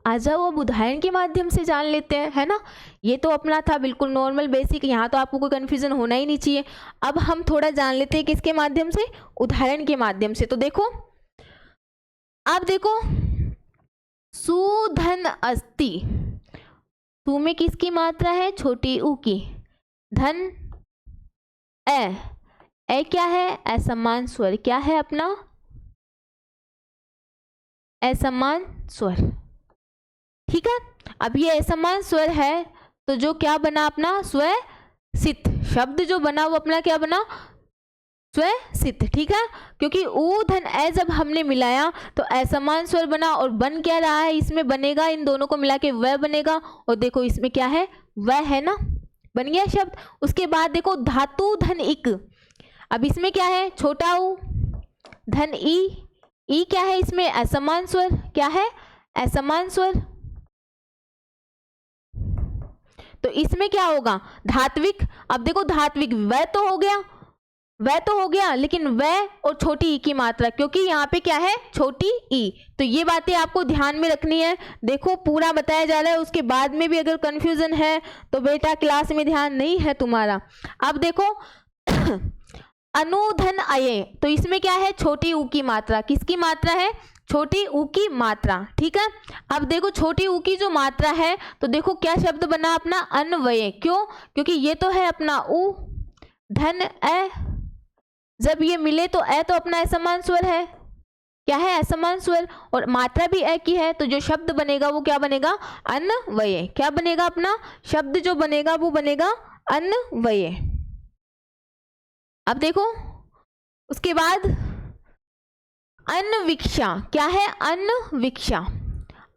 आ जाओ अब उदाहरण के माध्यम से जान लेते हैं, है ना। ये तो अपना था बिल्कुल नॉर्मल बेसिक, यहाँ तो आपको कोई कन्फ्यूजन होना ही नहीं चाहिए। अब हम थोड़ा जान लेते हैं किसके माध्यम से, उदाहरण के माध्यम से। तो देखो, अब देखो, सुधन अस्ति, सु में किसकी मात्रा है, छोटी ऊ की, धन ए क्या है, असमान स्वर, क्या है अपना, असमान स्वर। ठीक है, अब ये असमान स्वर है तो जो क्या बना अपना, स्वसित, शब्द जो बना वो अपना क्या बना, स्वसित। ठीक है, क्योंकि ऊ धन ए जब हमने मिलाया तो असमान स्वर बना, और बन क्या रहा है, इसमें बनेगा, इन दोनों को मिला के वह बनेगा, और देखो इसमें क्या है, वह, है ना, बन गया शब्द। उसके बाद देखो धातु धन इक, अब इसमें क्या है, छोटा ऊ धन ई क्या है, इसमें असमान स्वर, क्या है, असमान स्वर, तो इसमें क्या होगा, धात्विक। अब देखो धात्विक, वह तो हो गया, वह तो हो गया, लेकिन वह और छोटी ई की मात्रा, क्योंकि यहाँ पे क्या है, छोटी ई, तो ये बातें आपको ध्यान में रखनी है। देखो पूरा बताया जा रहा है, उसके बाद में भी अगर कंफ्यूजन है तो बेटा क्लास में ध्यान नहीं है तुम्हारा। अब देखो अनुधन अये, तो इसमें क्या है, छोटी ऊ की मात्रा, किसकी मात्रा है, छोटी ऊ की मात्रा। ठीक है, अब देखो छोटी ऊ की जो मात्रा है तो देखो क्या शब्द बना अपना, अन्वय, क्यों, क्योंकि ये तो है अपना ऊ धन ए, जब ये मिले तो ए तो अपना असमान स्वर है, क्या है, असमान स्वर, और मात्रा भी ए की है, तो जो शब्द बनेगा वो क्या बनेगा, अन्वय, क्या बनेगा अपना, शब्द जो बनेगा वो बनेगा अन्वय। अब देखो उसके बाद अन्विक्षा, क्या है, अन्विक्षा,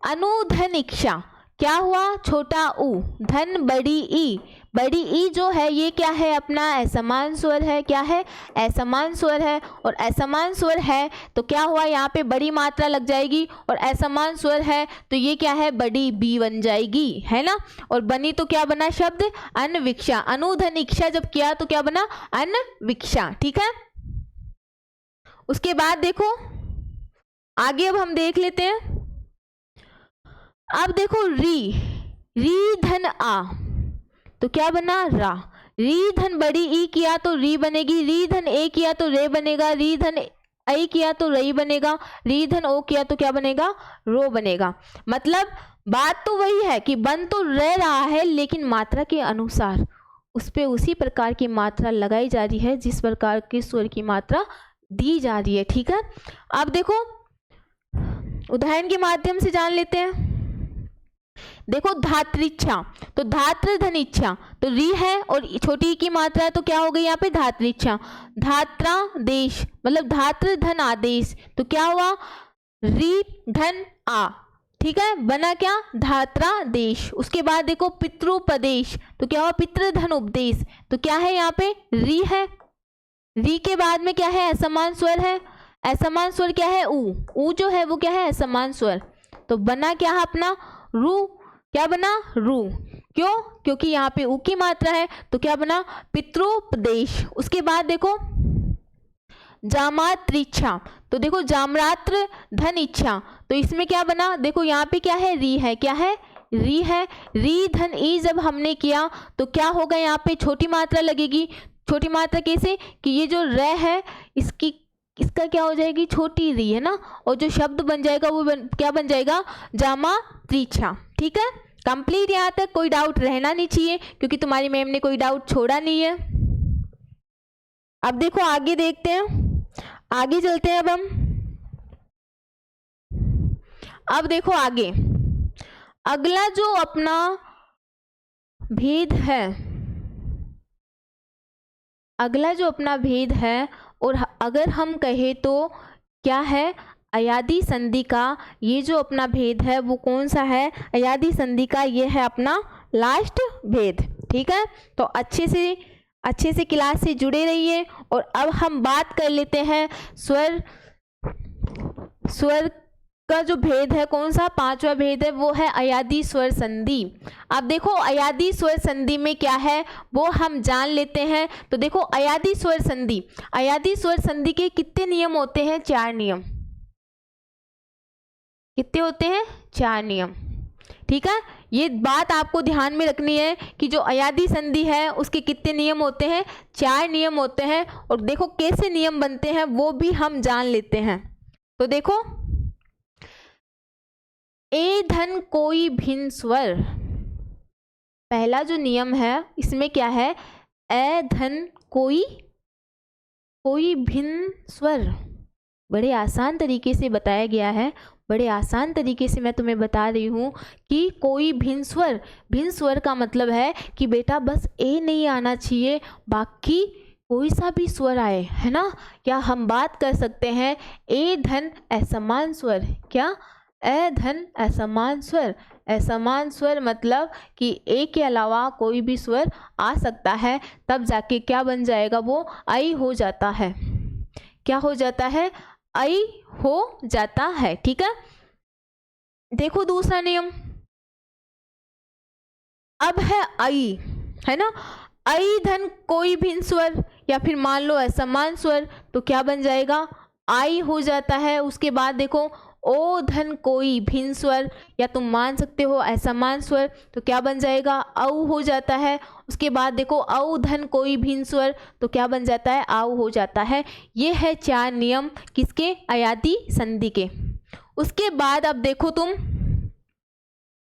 अनुधनिक्षा, क्या हुआ, छोटा ऊ धन बड़ी ई, बड़ी ई जो है ये क्या है अपना, असमान स्वर है, क्या है, असमान स्वर है, और असमान स्वर है तो क्या हुआ, यहाँ पे बड़ी मात्रा लग जाएगी, और असमान स्वर है तो ये क्या है, बड़ी बी बन जाएगी, है ना, और बनी तो क्या बना शब्द, अन्विक्षा, अनुधनिक्षा जब किया तो क्या बना, अन्विक्षा। ठीक है, उसके बाद देखो आगे अब हम देख लेते हैं, अब देखो री, री धन आ तो क्या बना रा, री धन बड़ी ई किया तो री बनेगी, री धन ए किया तो रे बनेगा, री धन आई किया तो रई बनेगा, री धन ओ किया तो क्या बनेगा रो बनेगा। मतलब बात तो वही है कि बन तो रह रहा है लेकिन मात्रा के अनुसार उस पे उसी प्रकार की मात्रा लगाई जा रही है जिस प्रकार के स्वर की मात्रा दी जा रही है। ठीक है, अब देखो उदाहरण के माध्यम से जान लेते हैं। देखो धात्रिच्छा, तो धात्र धन इच्छा तो री है और छोटी की मात्रा है तो क्या हो गई यहाँ पे धात्रिच्छा। धात्रा देश मतलब धात्र धन आदेश तो क्या हुआ री धन आ, ठीक है, बना क्या धात्रा देश। उसके बाद देखो पितृपदेश तो क्या हुआ पितृ धन उपदेश तो क्या है यहाँ पे री है, री के बाद में क्या है असमान स्वर है, असमान स्वर क्या है ऊ जो है वो क्या है असमान स्वर तो बना क्या है अपना रू, क्या बना रू, क्यों क्योंकि यहाँ पे ऊ की मात्रा है तो क्या बना पितृोपदेश। उसके बाद देखो जामात्रिच्छा तो देखो जामरात्र धन इच्छा तो इसमें क्या बना देखो यहाँ पे क्या है री है, क्या है री है, री धन ई जब हमने किया तो क्या होगा यहाँ पे छोटी मात्रा लगेगी। छोटी मात्रा कैसे कि ये जो र है इसका क्या हो जाएगी छोटी री है ना, और जो शब्द बन जाएगा वो क्या बन जाएगा जामात्रिच्छा। ठीक है, कंप्लीट यहाँ तक कोई डाउट रहना नहीं चाहिए क्योंकि तुम्हारी मैम ने कोई डाउट छोड़ा नहीं है। अब देखो आगे देखते हैं, आगे चलते हैं अब देखो आगे अगला जो अपना भेद है, अगला जो अपना भेद है और अगर हम कहें तो क्या है अयादी संधि का ये जो अपना भेद है वो कौन सा है अयादी संधि का ये है अपना लास्ट भेद। ठीक है, तो अच्छे से क्लास से जुड़े रहिए। और अब हम बात कर लेते हैं स्वर का जो भेद है कौन सा पांचवा भेद है वो है अयादी स्वर संधि। अब देखो अयादी स्वर संधि में क्या है वो हम जान लेते हैं। तो देखो अयादी स्वर संधि के कितने नियम होते हैं चार नियम, कितने होते हैं चार नियम। ठीक है, ये बात आपको ध्यान में रखनी है कि जो अयादी संधि है उसके कितने नियम होते हैं चार नियम होते हैं। और देखो कैसे नियम बनते हैं वो भी हम जान लेते हैं। तो देखो ए धन कोई भिन्न स्वर, पहला जो नियम है इसमें क्या है ए धन कोई भिन्न स्वर, बड़े आसान तरीके से बताया गया है, बड़े आसान तरीके से मैं तुम्हें बता रही हूँ कि कोई भिन्न स्वर का मतलब है कि बेटा बस ए नहीं आना चाहिए बाकी कोई सा भी स्वर आए, है ना। क्या हम बात कर सकते हैं ए धन असमान स्वर, क्या ए धन असमान स्वर, असमान स्वर मतलब कि ए के अलावा कोई भी स्वर आ सकता है, तब जाके क्या बन जाएगा वो आई हो जाता है, क्या हो जाता है आई हो जाता है। ठीक है, देखो दूसरा नियम अब है आई, है ना, आई धन कोई भिन्न स्वर या फिर मान लो असमान स्वर तो क्या बन जाएगा आई हो जाता है। उसके बाद देखो ओ धन कोई भिन्न स्वर या तुम मान सकते हो असमान स्वर तो क्या बन जाएगा औ हो जाता है। उसके बाद देखो औ धन कोई भिन्न स्वर तो क्या बन जाता है आउ हो जाता है। ये है चार नियम किसके अयादी संधि के। उसके बाद अब देखो तुम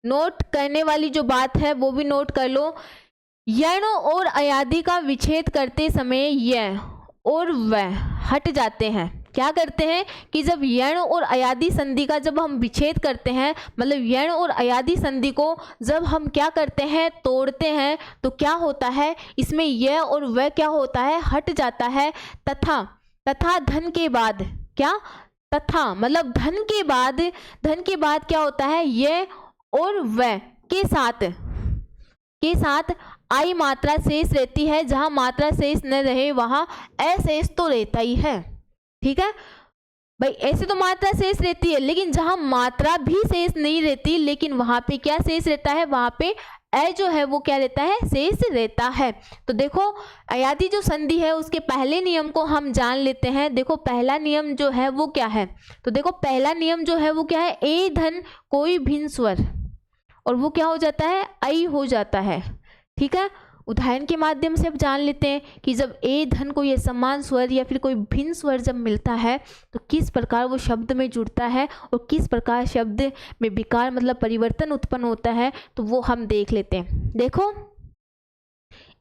नोट करने वाली जो बात है वो भी नोट कर लो। यण और अयादी का विच्छेद करते समय यह और वह हट जाते हैं। क्या करते हैं कि जब यण और अयादी संधि का जब हम विच्छेद करते हैं मतलब यण और अयादी संधि को जब हम क्या करते हैं तोड़ते हैं तो क्या होता है इसमें यह और वह क्या होता है हट जाता है। तथा धन के बाद क्या तथा मतलब धन के बाद क्या होता है यह और वह के साथ आई मात्रा शेष रहती है। जहां मात्रा शेष न रहे वहां अशेष तो रहता ही है। ठीक है भाई, ऐसे तो मात्रा शेष रहती है लेकिन जहां मात्रा भी शेष नहीं रहती लेकिन वहां पे क्या शेष रहता है वहां पे ए जो है वो क्या रहता है शेष रहता है। तो देखो अयादी जो संधि है उसके पहले नियम को हम जान लेते हैं। देखो पहला नियम जो है वो क्या है तो देखो पहला नियम जो है वो क्या है ए धन कोई भिन्न स्वर, और वो क्या हो जाता है, ऐ हो जाता है। ठीक है, उदाहरण के माध्यम से अब जान लेते हैं कि जब ए धन को ये समान स्वर या फिर कोई भिन्न स्वर जब मिलता है तो किस प्रकार वो शब्द में जुड़ता है और किस प्रकार शब्द में विकार मतलब परिवर्तन उत्पन्न होता है, तो वो हम देख लेते हैं। देखो,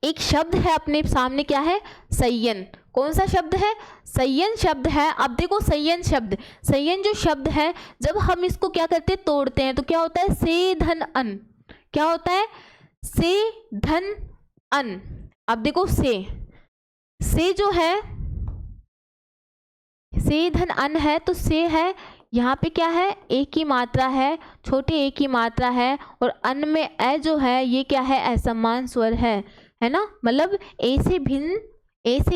एक शब्द है अपने सामने, क्या है, संयन। कौन सा शब्द है, संयन शब्द है। अब देखो संयन शब्द, संयन जो शब्द है जब हम इसको क्या करते हैं, तोड़ते हैं, तो क्या होता है, से धन अन। क्या होता है, से धन अन। अब देखो से जो है, से धन अन है, तो से है यहाँ पे क्या है, एक की मात्रा है, छोटे एक की मात्रा है, और अन में ए जो है ये क्या है, असमान स्वर है ना, मतलब ए से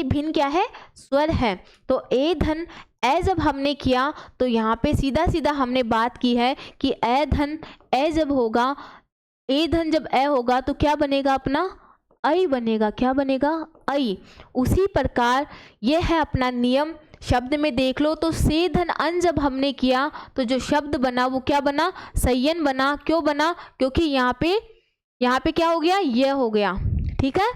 भिन्न क्या है, स्वर है। तो ए धन ए जब हमने किया तो यहाँ पे सीधा सीधा हमने बात की है कि ए धन ए जब होगा, ए धन जब ए होगा तो क्या बनेगा अपना, ऐ बनेगा। क्या बनेगा, ऐ। उसी प्रकार यह है अपना नियम। शब्द में देख लो तो से धन अन जब हमने किया तो जो शब्द बना वो क्या बना, संयन बना। क्यों बना, क्योंकि यहाँ पे क्या हो गया, यह हो गया। ठीक है,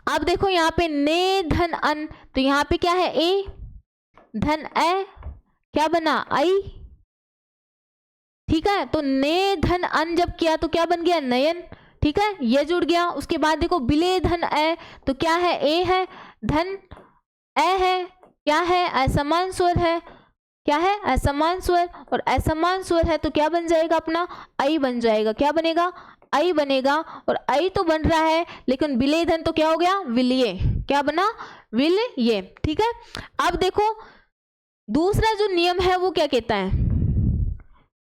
अब देखो यहाँ पे ने धन अन, तो यहाँ पे क्या है, ए धन ए, क्या बना, ऐ। ठीक है, तो ने धन अन जब किया तो क्या बन गया, नयन। ठीक है, ये जुड़ गया। उसके बाद देखो बिले धन ए, तो क्या है, ए है, धन ए है, क्या है, असमान स्वर है। क्या है, असमान स्वर, और असमान स्वर है तो क्या बन जाएगा अपना, ऐ बन जाएगा। क्या बनेगा, ऐ बनेगा। और ऐ तो बन रहा है, लेकिन बिले धन तो क्या हो गया, विलिये। क्या बना, विलिये। ठीक है, अब देखो दूसरा जो नियम है वो क्या कहता है,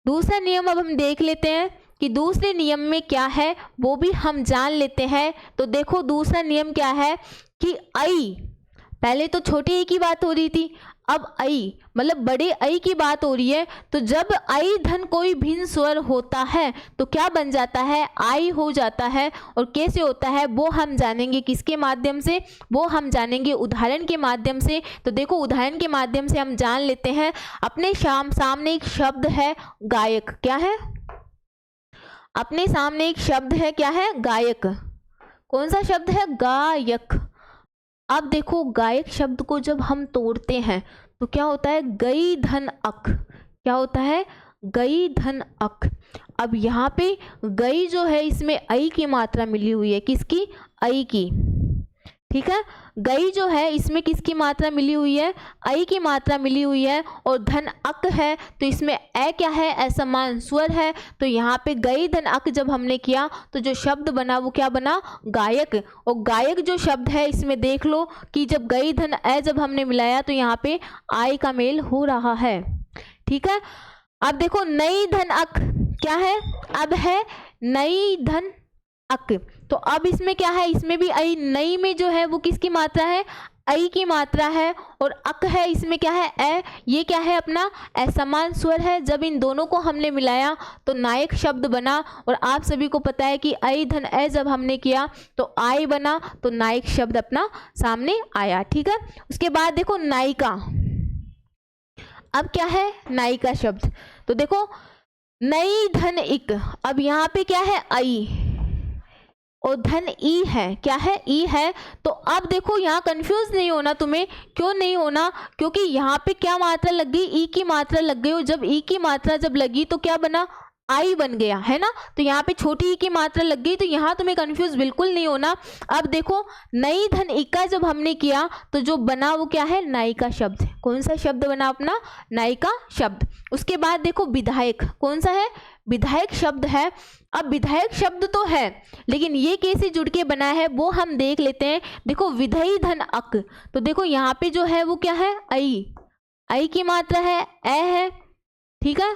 दूसरा नियम अब हम देख लेते हैं कि दूसरे नियम में क्या है, वो भी हम जान लेते हैं। तो देखो दूसरा नियम क्या है कि ऐ, पहले तो छोटे ए की बात हो रही थी, अब ऐ मतलब बड़े ऐ की बात हो रही है। तो जब ऐ धन कोई भिन्न स्वर होता है तो क्या बन जाता है, आई हो जाता है। और कैसे होता है वो हम जानेंगे, किसके माध्यम से, वो हम जानेंगे उदाहरण के माध्यम से। तो देखो उदाहरण के माध्यम से हम जान लेते हैं। अपने सामने एक शब्द है गायक। क्या है, अपने सामने एक शब्द है, क्या है, गायक। कौन सा शब्द है, गायक। अब देखो गायक शब्द को जब हम तोड़ते हैं तो क्या होता है, गई धन अक। क्या होता है, गई धन अक। अब यहाँ पे गई जो है इसमें ऐ की मात्रा मिली हुई है, किसकी, ऐ की। ठीक है, गई जो है इसमें किसकी मात्रा मिली हुई है, ऐ की मात्रा मिली हुई है। और धन अक है तो इसमें ए क्या है, असमान स्वर है। तो यहाँ पे गई धन अक जब हमने किया तो जो शब्द बना वो क्या बना, गायक। और गायक जो शब्द है इसमें देख लो कि जब गई धन ए जब हमने मिलाया तो यहाँ पे आई का मेल हो रहा है। ठीक है, अब देखो नई धन अक क्या है, अब है नई धन अक। तो अब इसमें क्या है, इसमें भी ऐ, नई में जो है वो किसकी मात्रा है, ऐ की मात्रा है। और अक है इसमें क्या है, ए। ये क्या है अपना, असमान स्वर है। जब इन दोनों को हमने मिलाया तो नायक शब्द बना। और आप सभी को पता है कि ऐ धन ए जब हमने किया तो आई बना, तो नायक शब्द अपना सामने आया। ठीक है, उसके बाद देखो नायिका। अब क्या है, नायिका शब्द। तो देखो नई धन इक, अब यहाँ पे क्या है, ऐ और धन ई है। क्या है, ई है। तो अब देखो यहाँ कंफ्यूज नहीं होना तुम्हें। क्यों नहीं होना, क्योंकि यहाँ पे क्या मात्रा लग गई, ई की मात्रा लग गई। और जब ई की मात्रा जब लगी तो क्या बना, आई बन गया, है ना। तो यहाँ पे छोटी ई की मात्रा लग गई, तो यहाँ तुम्हें कंफ्यूज बिल्कुल नहीं होना। अब देखो नई धन इक्का जब हमने किया तो जो बना वो क्या है, नायिका शब्द। कौन सा शब्द बना अपना, नायिका शब्द। उसके बाद देखो विधायक, कौन सा है, विधायक शब्द है। अब विधायक शब्द तो है, लेकिन ये कैसे जुड़ के बना है वो हम देख लेते हैं। देखो विधेयी धन अक, तो देखो यहाँ पे जो है वो क्या है, ऐ की मात्रा है, ए है। ठीक है,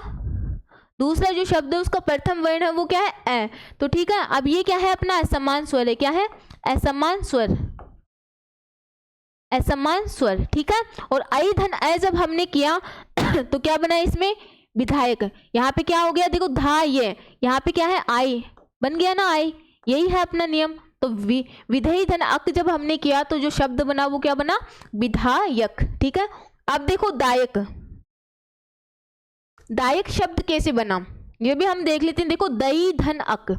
दूसरा जो शब्द है उसका प्रथम वर्ण है वो क्या है, ए। तो ठीक है, अब ये क्या है अपना असमान स्वर है। क्या है, असमान स्वर, असमान स्वर। ठीक है, और ऐ धन ए जब हमने किया तो क्या बना इसमें, विधायक। यहाँ पे क्या हो गया, देखो धा, ये यहाँ पे क्या है, आई बन गया ना, आई। यही है अपना नियम। तो विधेयी धन अक जब हमने किया तो जो शब्द बना वो क्या बना, विधायक। ठीक है, अब देखो दायक। दायक शब्द कैसे बना, ये भी हम देख लेते हैं। देखो दई धन अक,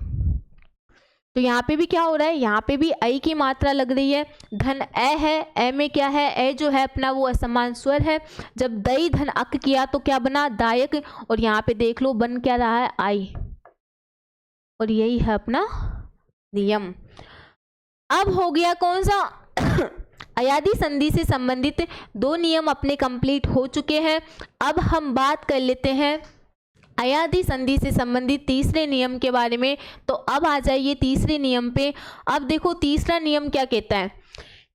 तो यहाँ पे भी क्या हो रहा है, यहाँ पे भी ऐ की मात्रा लग रही है। धन ए है, ए में क्या है, ए जो है अपना वो असमान स्वर है। जब दई धन अक किया तो क्या बना, दायक, और यहाँ पे देख लो बन क्या रहा है, आई, और यही है अपना नियम। अब हो गया कौन सा अयादी संधि से संबंधित 2 नियम अपने कंप्लीट हो चुके हैं। अब हम बात कर लेते हैं अयादी संधि से संबंधित तीसरे नियम के बारे में। तो अब आ जाइए तीसरे नियम पे। अब देखो तीसरा नियम क्या कहता है,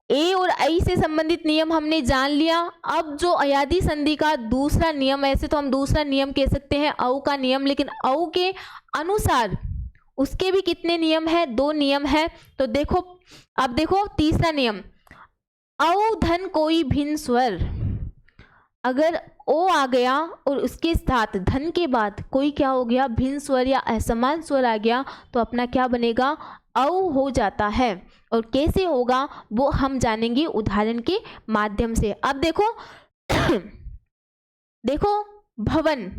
ए और आई से संबंधित नियम हमने जान लिया। अब जो अयादी संधि का दूसरा नियम, ऐसे तो हम दूसरा नियम कह सकते हैं औ का नियम, लेकिन औ के अनुसार उसके भी कितने नियम है, 2 नियम है। तो देखो, अब देखो तीसरा नियम, औ धन कोई भिन्न स्वर, अगर ओ आ गया और उसके साथ धन के बाद कोई क्या हो गया, भिन्न स्वर या असमान स्वर आ गया, तो अपना क्या बनेगा, औ हो जाता है। और कैसे होगा वो हम जानेंगे उदाहरण के माध्यम से। अब देखो देखो भवन,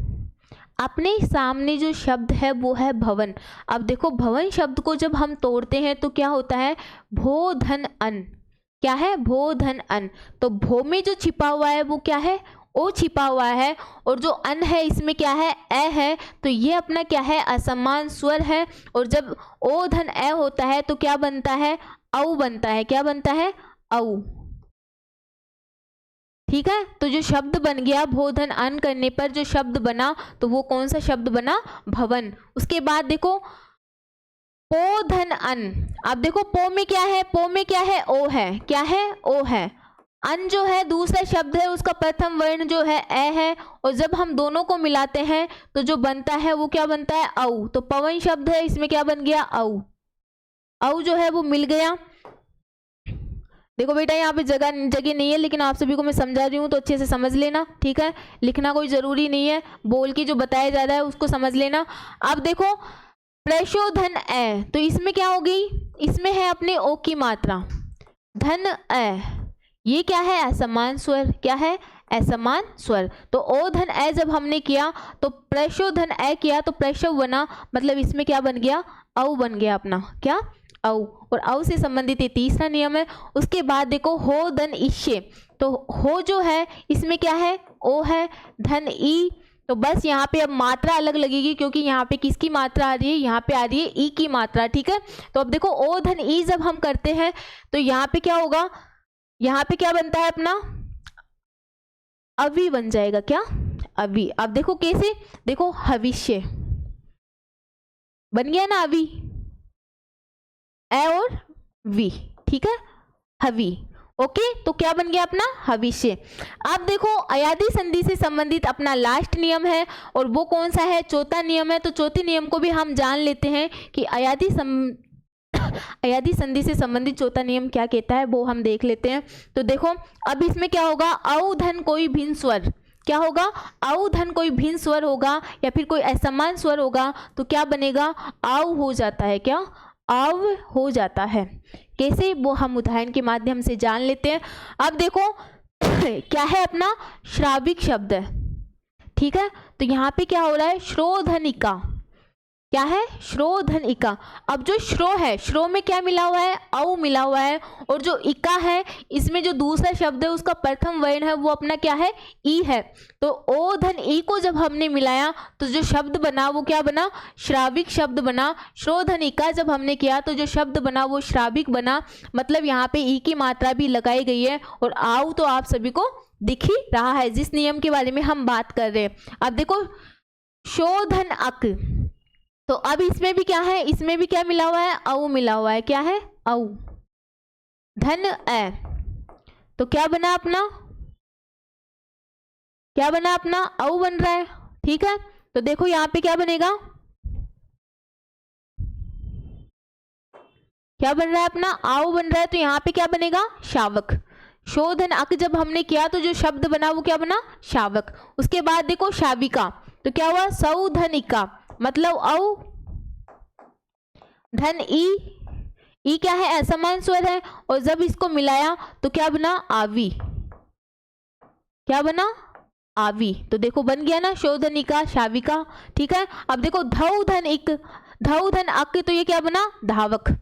अपने सामने जो शब्द है वो है भवन। अब देखो भवन शब्द को जब हम तोड़ते हैं तो क्या होता है, भो धन अन, क्या है, भो धन अन। तो भो में जो छिपा हुआ है वो क्या है, ओ छिपा हुआ है, और जो अन है इसमें क्या है, ए है। तो ये अपना क्या है, असमान स्वर है। और जब ओ धन ए होता है तो क्या बनता है, औ बनता है, क्या बनता है, औ। ठीक है, तो जो शब्द बन गया भो धन अन करने पर जो शब्द बना, तो वो कौन सा शब्द बना, भवन। उसके बाद देखो पो धन अन, अब देखो पो में क्या है, पो में क्या है, ओ है, क्या है, ओ है। अन जो है दूसरा शब्द है, उसका प्रथम वर्ण जो है ए है, और जब हम दोनों को मिलाते हैं तो जो बनता है वो क्या बनता है, औ। तो पवन शब्द है, इसमें क्या बन गया, औ। औ जो है वो मिल गया। देखो बेटा यहाँ पे जगह नहीं है, लेकिन आप सभी को मैं समझा रही हूँ तो अच्छे से समझ लेना, ठीक है। लिखना कोई जरूरी नहीं है, बोल के जो बताया जा रहा है उसको समझ लेना। अब देखो प्रशोधन ए, तो इसमें क्या हो गई, इसमें है अपने ओ की मात्रा, धन ए, ये क्या है, असमान स्वर, क्या है, असमान स्वर। तो ओ धन ए जब हमने किया तो प्रशोधन ए किया तो प्रशव बना, मतलब इसमें क्या बन गया, औ बन गया अपना, क्या, औ। और औ से संबंधित ये तीसरा नियम है। उसके बाद देखो हो धन इश्य, तो हो जो है इसमें क्या है, ओ है, धन ई, तो बस यहाँ पे अब मात्रा अलग लगेगी, क्योंकि यहाँ पे किसकी मात्रा आ रही है, यहाँ पे आ रही है ई की मात्रा, ठीक है। तो अब देखो ओ धन ई जब हम करते हैं तो यहाँ पे क्या होगा, यहाँ पे क्या बनता है अपना, अवि बन जाएगा, क्या, अवि। अब देखो कैसे, देखो हविष्य बन गया ना, अवि, ए और वी, ठीक है, हवि, ओके। तो क्या बन गया अपना, हविष्य। अब देखो अयादी संधि से संबंधित अपना लास्ट नियम है, और वो कौन सा है, चौथा नियम है। तो चौथे नियम को भी हम जान लेते हैं कि अयादी संधि से संबंधित चौथा नियम क्या कहता है, वो हम देख लेते हैं। तो देखो अब इसमें क्या होगा, औ धन कोई भिन्न स्वर, क्या होगा, औ धन कोई भिन्न स्वर होगा या फिर कोई असमान स्वर होगा, तो क्या बनेगा, आव हो जाता है, क्या, आव हो जाता है। कैसे, वो हम उदाहरण के माध्यम से जान लेते हैं। अब देखो क्या है अपना, श्राविक शब्द है, ठीक है। तो यहाँ पे क्या हो रहा है, श्रोधनिका, क्या है, श्रोधनिका। अब जो श्रो है, श्रो में क्या मिला हुआ है, औ मिला हुआ है, और जो इका है इसमें जो दूसरा शब्द है उसका प्रथम वर्ण है वो अपना क्या है, ई है। तो ओ धन ई को जब हमने मिलाया तो जो शब्द बना वो क्या बना, श्राविक शब्द बना। श्रोधनिका जब हमने किया तो जो शब्द बना वो श्राविक बना, मतलब यहाँ पे ई की मात्रा भी लगाई गई है, और आव तो आप सभी को दिख ही रहा है जिस नियम के बारे में हम बात कर रहे हैं। अब देखो शोधन अक, तो अब इसमें भी क्या है, इसमें भी क्या मिला हुआ है, औ मिला हुआ है, क्या है, औ। धन ए, तो क्या बना अपना, क्या बना अपना, औ बन रहा है, ठीक है। तो देखो यहाँ पे क्या बनेगा, क्या बन रहा है अपना, आओ बन रहा है। तो यहाँ पे क्या बनेगा, शावक। शोधन अक जब हमने किया तो जो शब्द बना वो क्या बना, शावक। उसके बाद देखो शाविका, तो क्या हुआ, सौधनिका, मतलब औ धन ई क्या है, असमान स्वर है, और जब इसको मिलाया तो क्या बना, आवी, क्या बना, आवी, तो देखो बन गया ना शोधनिका, शाविका। ठीक है, अब देखो धौ धन इक, धौ धन अक, तो ये क्या बना, धावक।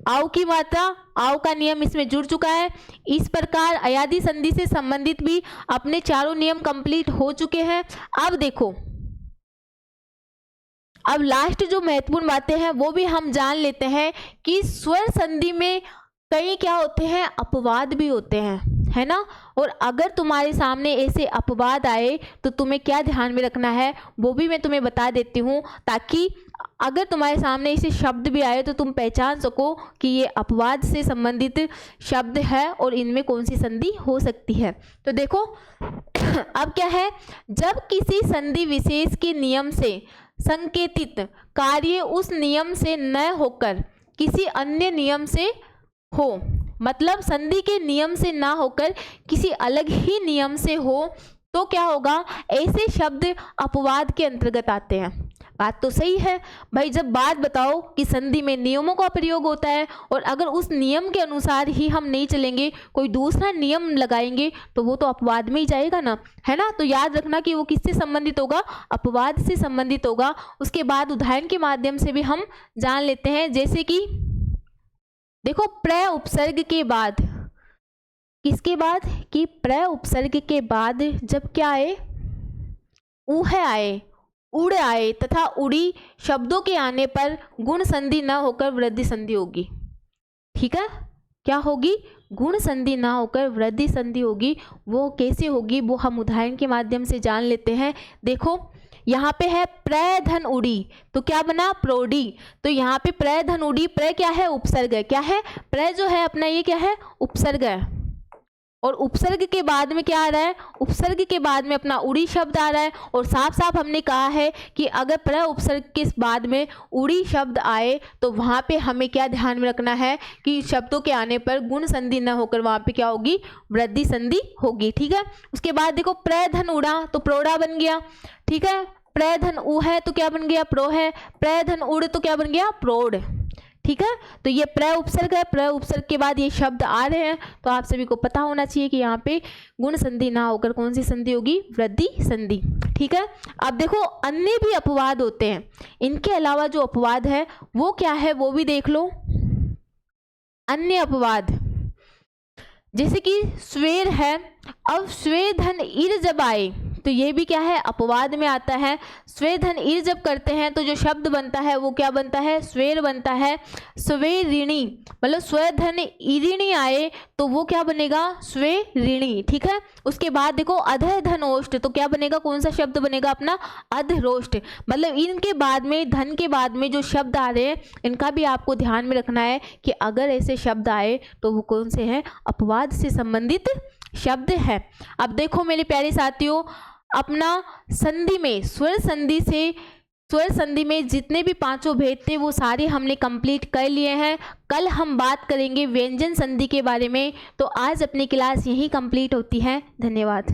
आव की मात्रा, आव का नियम इसमें जुड़ चुका है। इस प्रकार अयादी संधि से संबंधित भी अपने चारों नियम कंप्लीट हो चुके हैं। अब देखो, अब लास्ट जो महत्वपूर्ण बातें हैं वो भी हम जान लेते हैं कि स्वर संधि में कई क्या होते हैं, अपवाद भी होते हैं, है ना। और अगर तुम्हारे सामने ऐसे अपवाद आए तो तुम्हें क्या ध्यान में रखना है वो भी मैं तुम्हें बता देती हूँ, ताकि अगर तुम्हारे सामने ऐसे शब्द भी आए तो तुम पहचान सको कि ये अपवाद से संबंधित शब्द है और इनमें कौन सी संधि हो सकती है। तो देखो अब क्या है, जब किसी संधि विशेष के नियम से संकेतित कार्य उस नियम से न होकर किसी अन्य नियम से हो, मतलब संधि के नियम से ना होकर किसी अलग ही नियम से हो, तो क्या होगा, ऐसे शब्द अपवाद के अंतर्गत आते हैं। बात तो सही है भाई, जब बात बताओ कि संधि में नियमों का प्रयोग होता है और अगर उस नियम के अनुसार ही हम नहीं चलेंगे, कोई दूसरा नियम लगाएंगे, तो वो तो अपवाद में ही जाएगा ना, है ना। तो याद रखना कि वो किससे संबंधित होगा, अपवाद से संबंधित होगा। उसके बाद उदाहरण के माध्यम से भी हम जान लेते हैं, जैसे कि देखो प्र उपसर्ग के बाद, किसके बाद, कि प्र उपसर्ग के बाद जब क्या आए, ऊह आए, उड़ आए तथा उड़ी शब्दों के आने पर गुण संधि न होकर वृद्धि संधि होगी। ठीक है, क्या होगी, गुण संधि ना होकर वृद्धि संधि होगी। वो कैसे होगी वो हम उदाहरण के माध्यम से जान लेते हैं। देखो यहाँ पे है प्र धन उड़ी, तो क्या बना, प्रोडी। तो यहाँ पे प्र धन उड़ी, प्र क्या है, उपसर्ग है, क्या है, प्र जो है अपना ये क्या है, उपसर्ग है। और उपसर्ग के बाद में क्या आ रहा है, उपसर्ग के बाद में अपना उड़ी शब्द आ रहा है। और साफ साफ हमने कहा है कि अगर प्र उपसर्ग के बाद में उड़ी शब्द आए तो वहाँ पे हमें क्या ध्यान में रखना है कि शब्दों के आने पर गुण संधि न होकर वहाँ पे क्या होगी, वृद्धि संधि होगी। ठीक है, उसके बाद देखो प्र धन उड़ा, तो प्रोड़ा बन गया। ठीक है, प्र धन उ है तो क्या बन गया, प्रो है। प्र धन उड़ तो क्या बन गया, प्रोड। ठीक है, तो ये प्र उपसर्ग है, प्र उपसर्ग के बाद ये शब्द आ रहे हैं, तो आप सभी को पता होना चाहिए कि यहाँ पे गुण संधि ना होकर कौन सी संधि होगी, वृद्धि संधि। ठीक है, अब देखो अन्य भी अपवाद होते हैं, इनके अलावा जो अपवाद है वो क्या है वो भी देख लो। अन्य अपवाद जैसे कि स्वेर है, अब स्वे धन इर जब आए तो ये भी क्या है, अपवाद में आता है। स्वे धन इर जब करते हैं तो जो शब्द बनता है वो क्या बनता है, स्वेर बनता है। स्वे ऋणी, मतलब स्वे धन इरिणी आए तो वो क्या बनेगा, स्वे ऋणी। ठीक है, उसके बाद देखो अधः धन ओष्ठ, तो क्या बनेगा, कौन सा शब्द बनेगा अपना, अधरोष्ठ। मतलब इनके बाद में, धन के बाद में जो शब्द आ रहे हैं इनका भी आपको ध्यान में रखना है कि अगर ऐसे शब्द आए तो वो कौन से हैं, अपवाद से संबंधित शब्द है। अब देखो मेरे प्यारे साथियों, अपना संधि में, स्वर संधि में जितने भी पांचों भेद थे वो सारे हमने कंप्लीट कर लिए हैं। कल हम बात करेंगे व्यंजन संधि के बारे में। तो आज अपनी क्लास यहीं कंप्लीट होती है। धन्यवाद।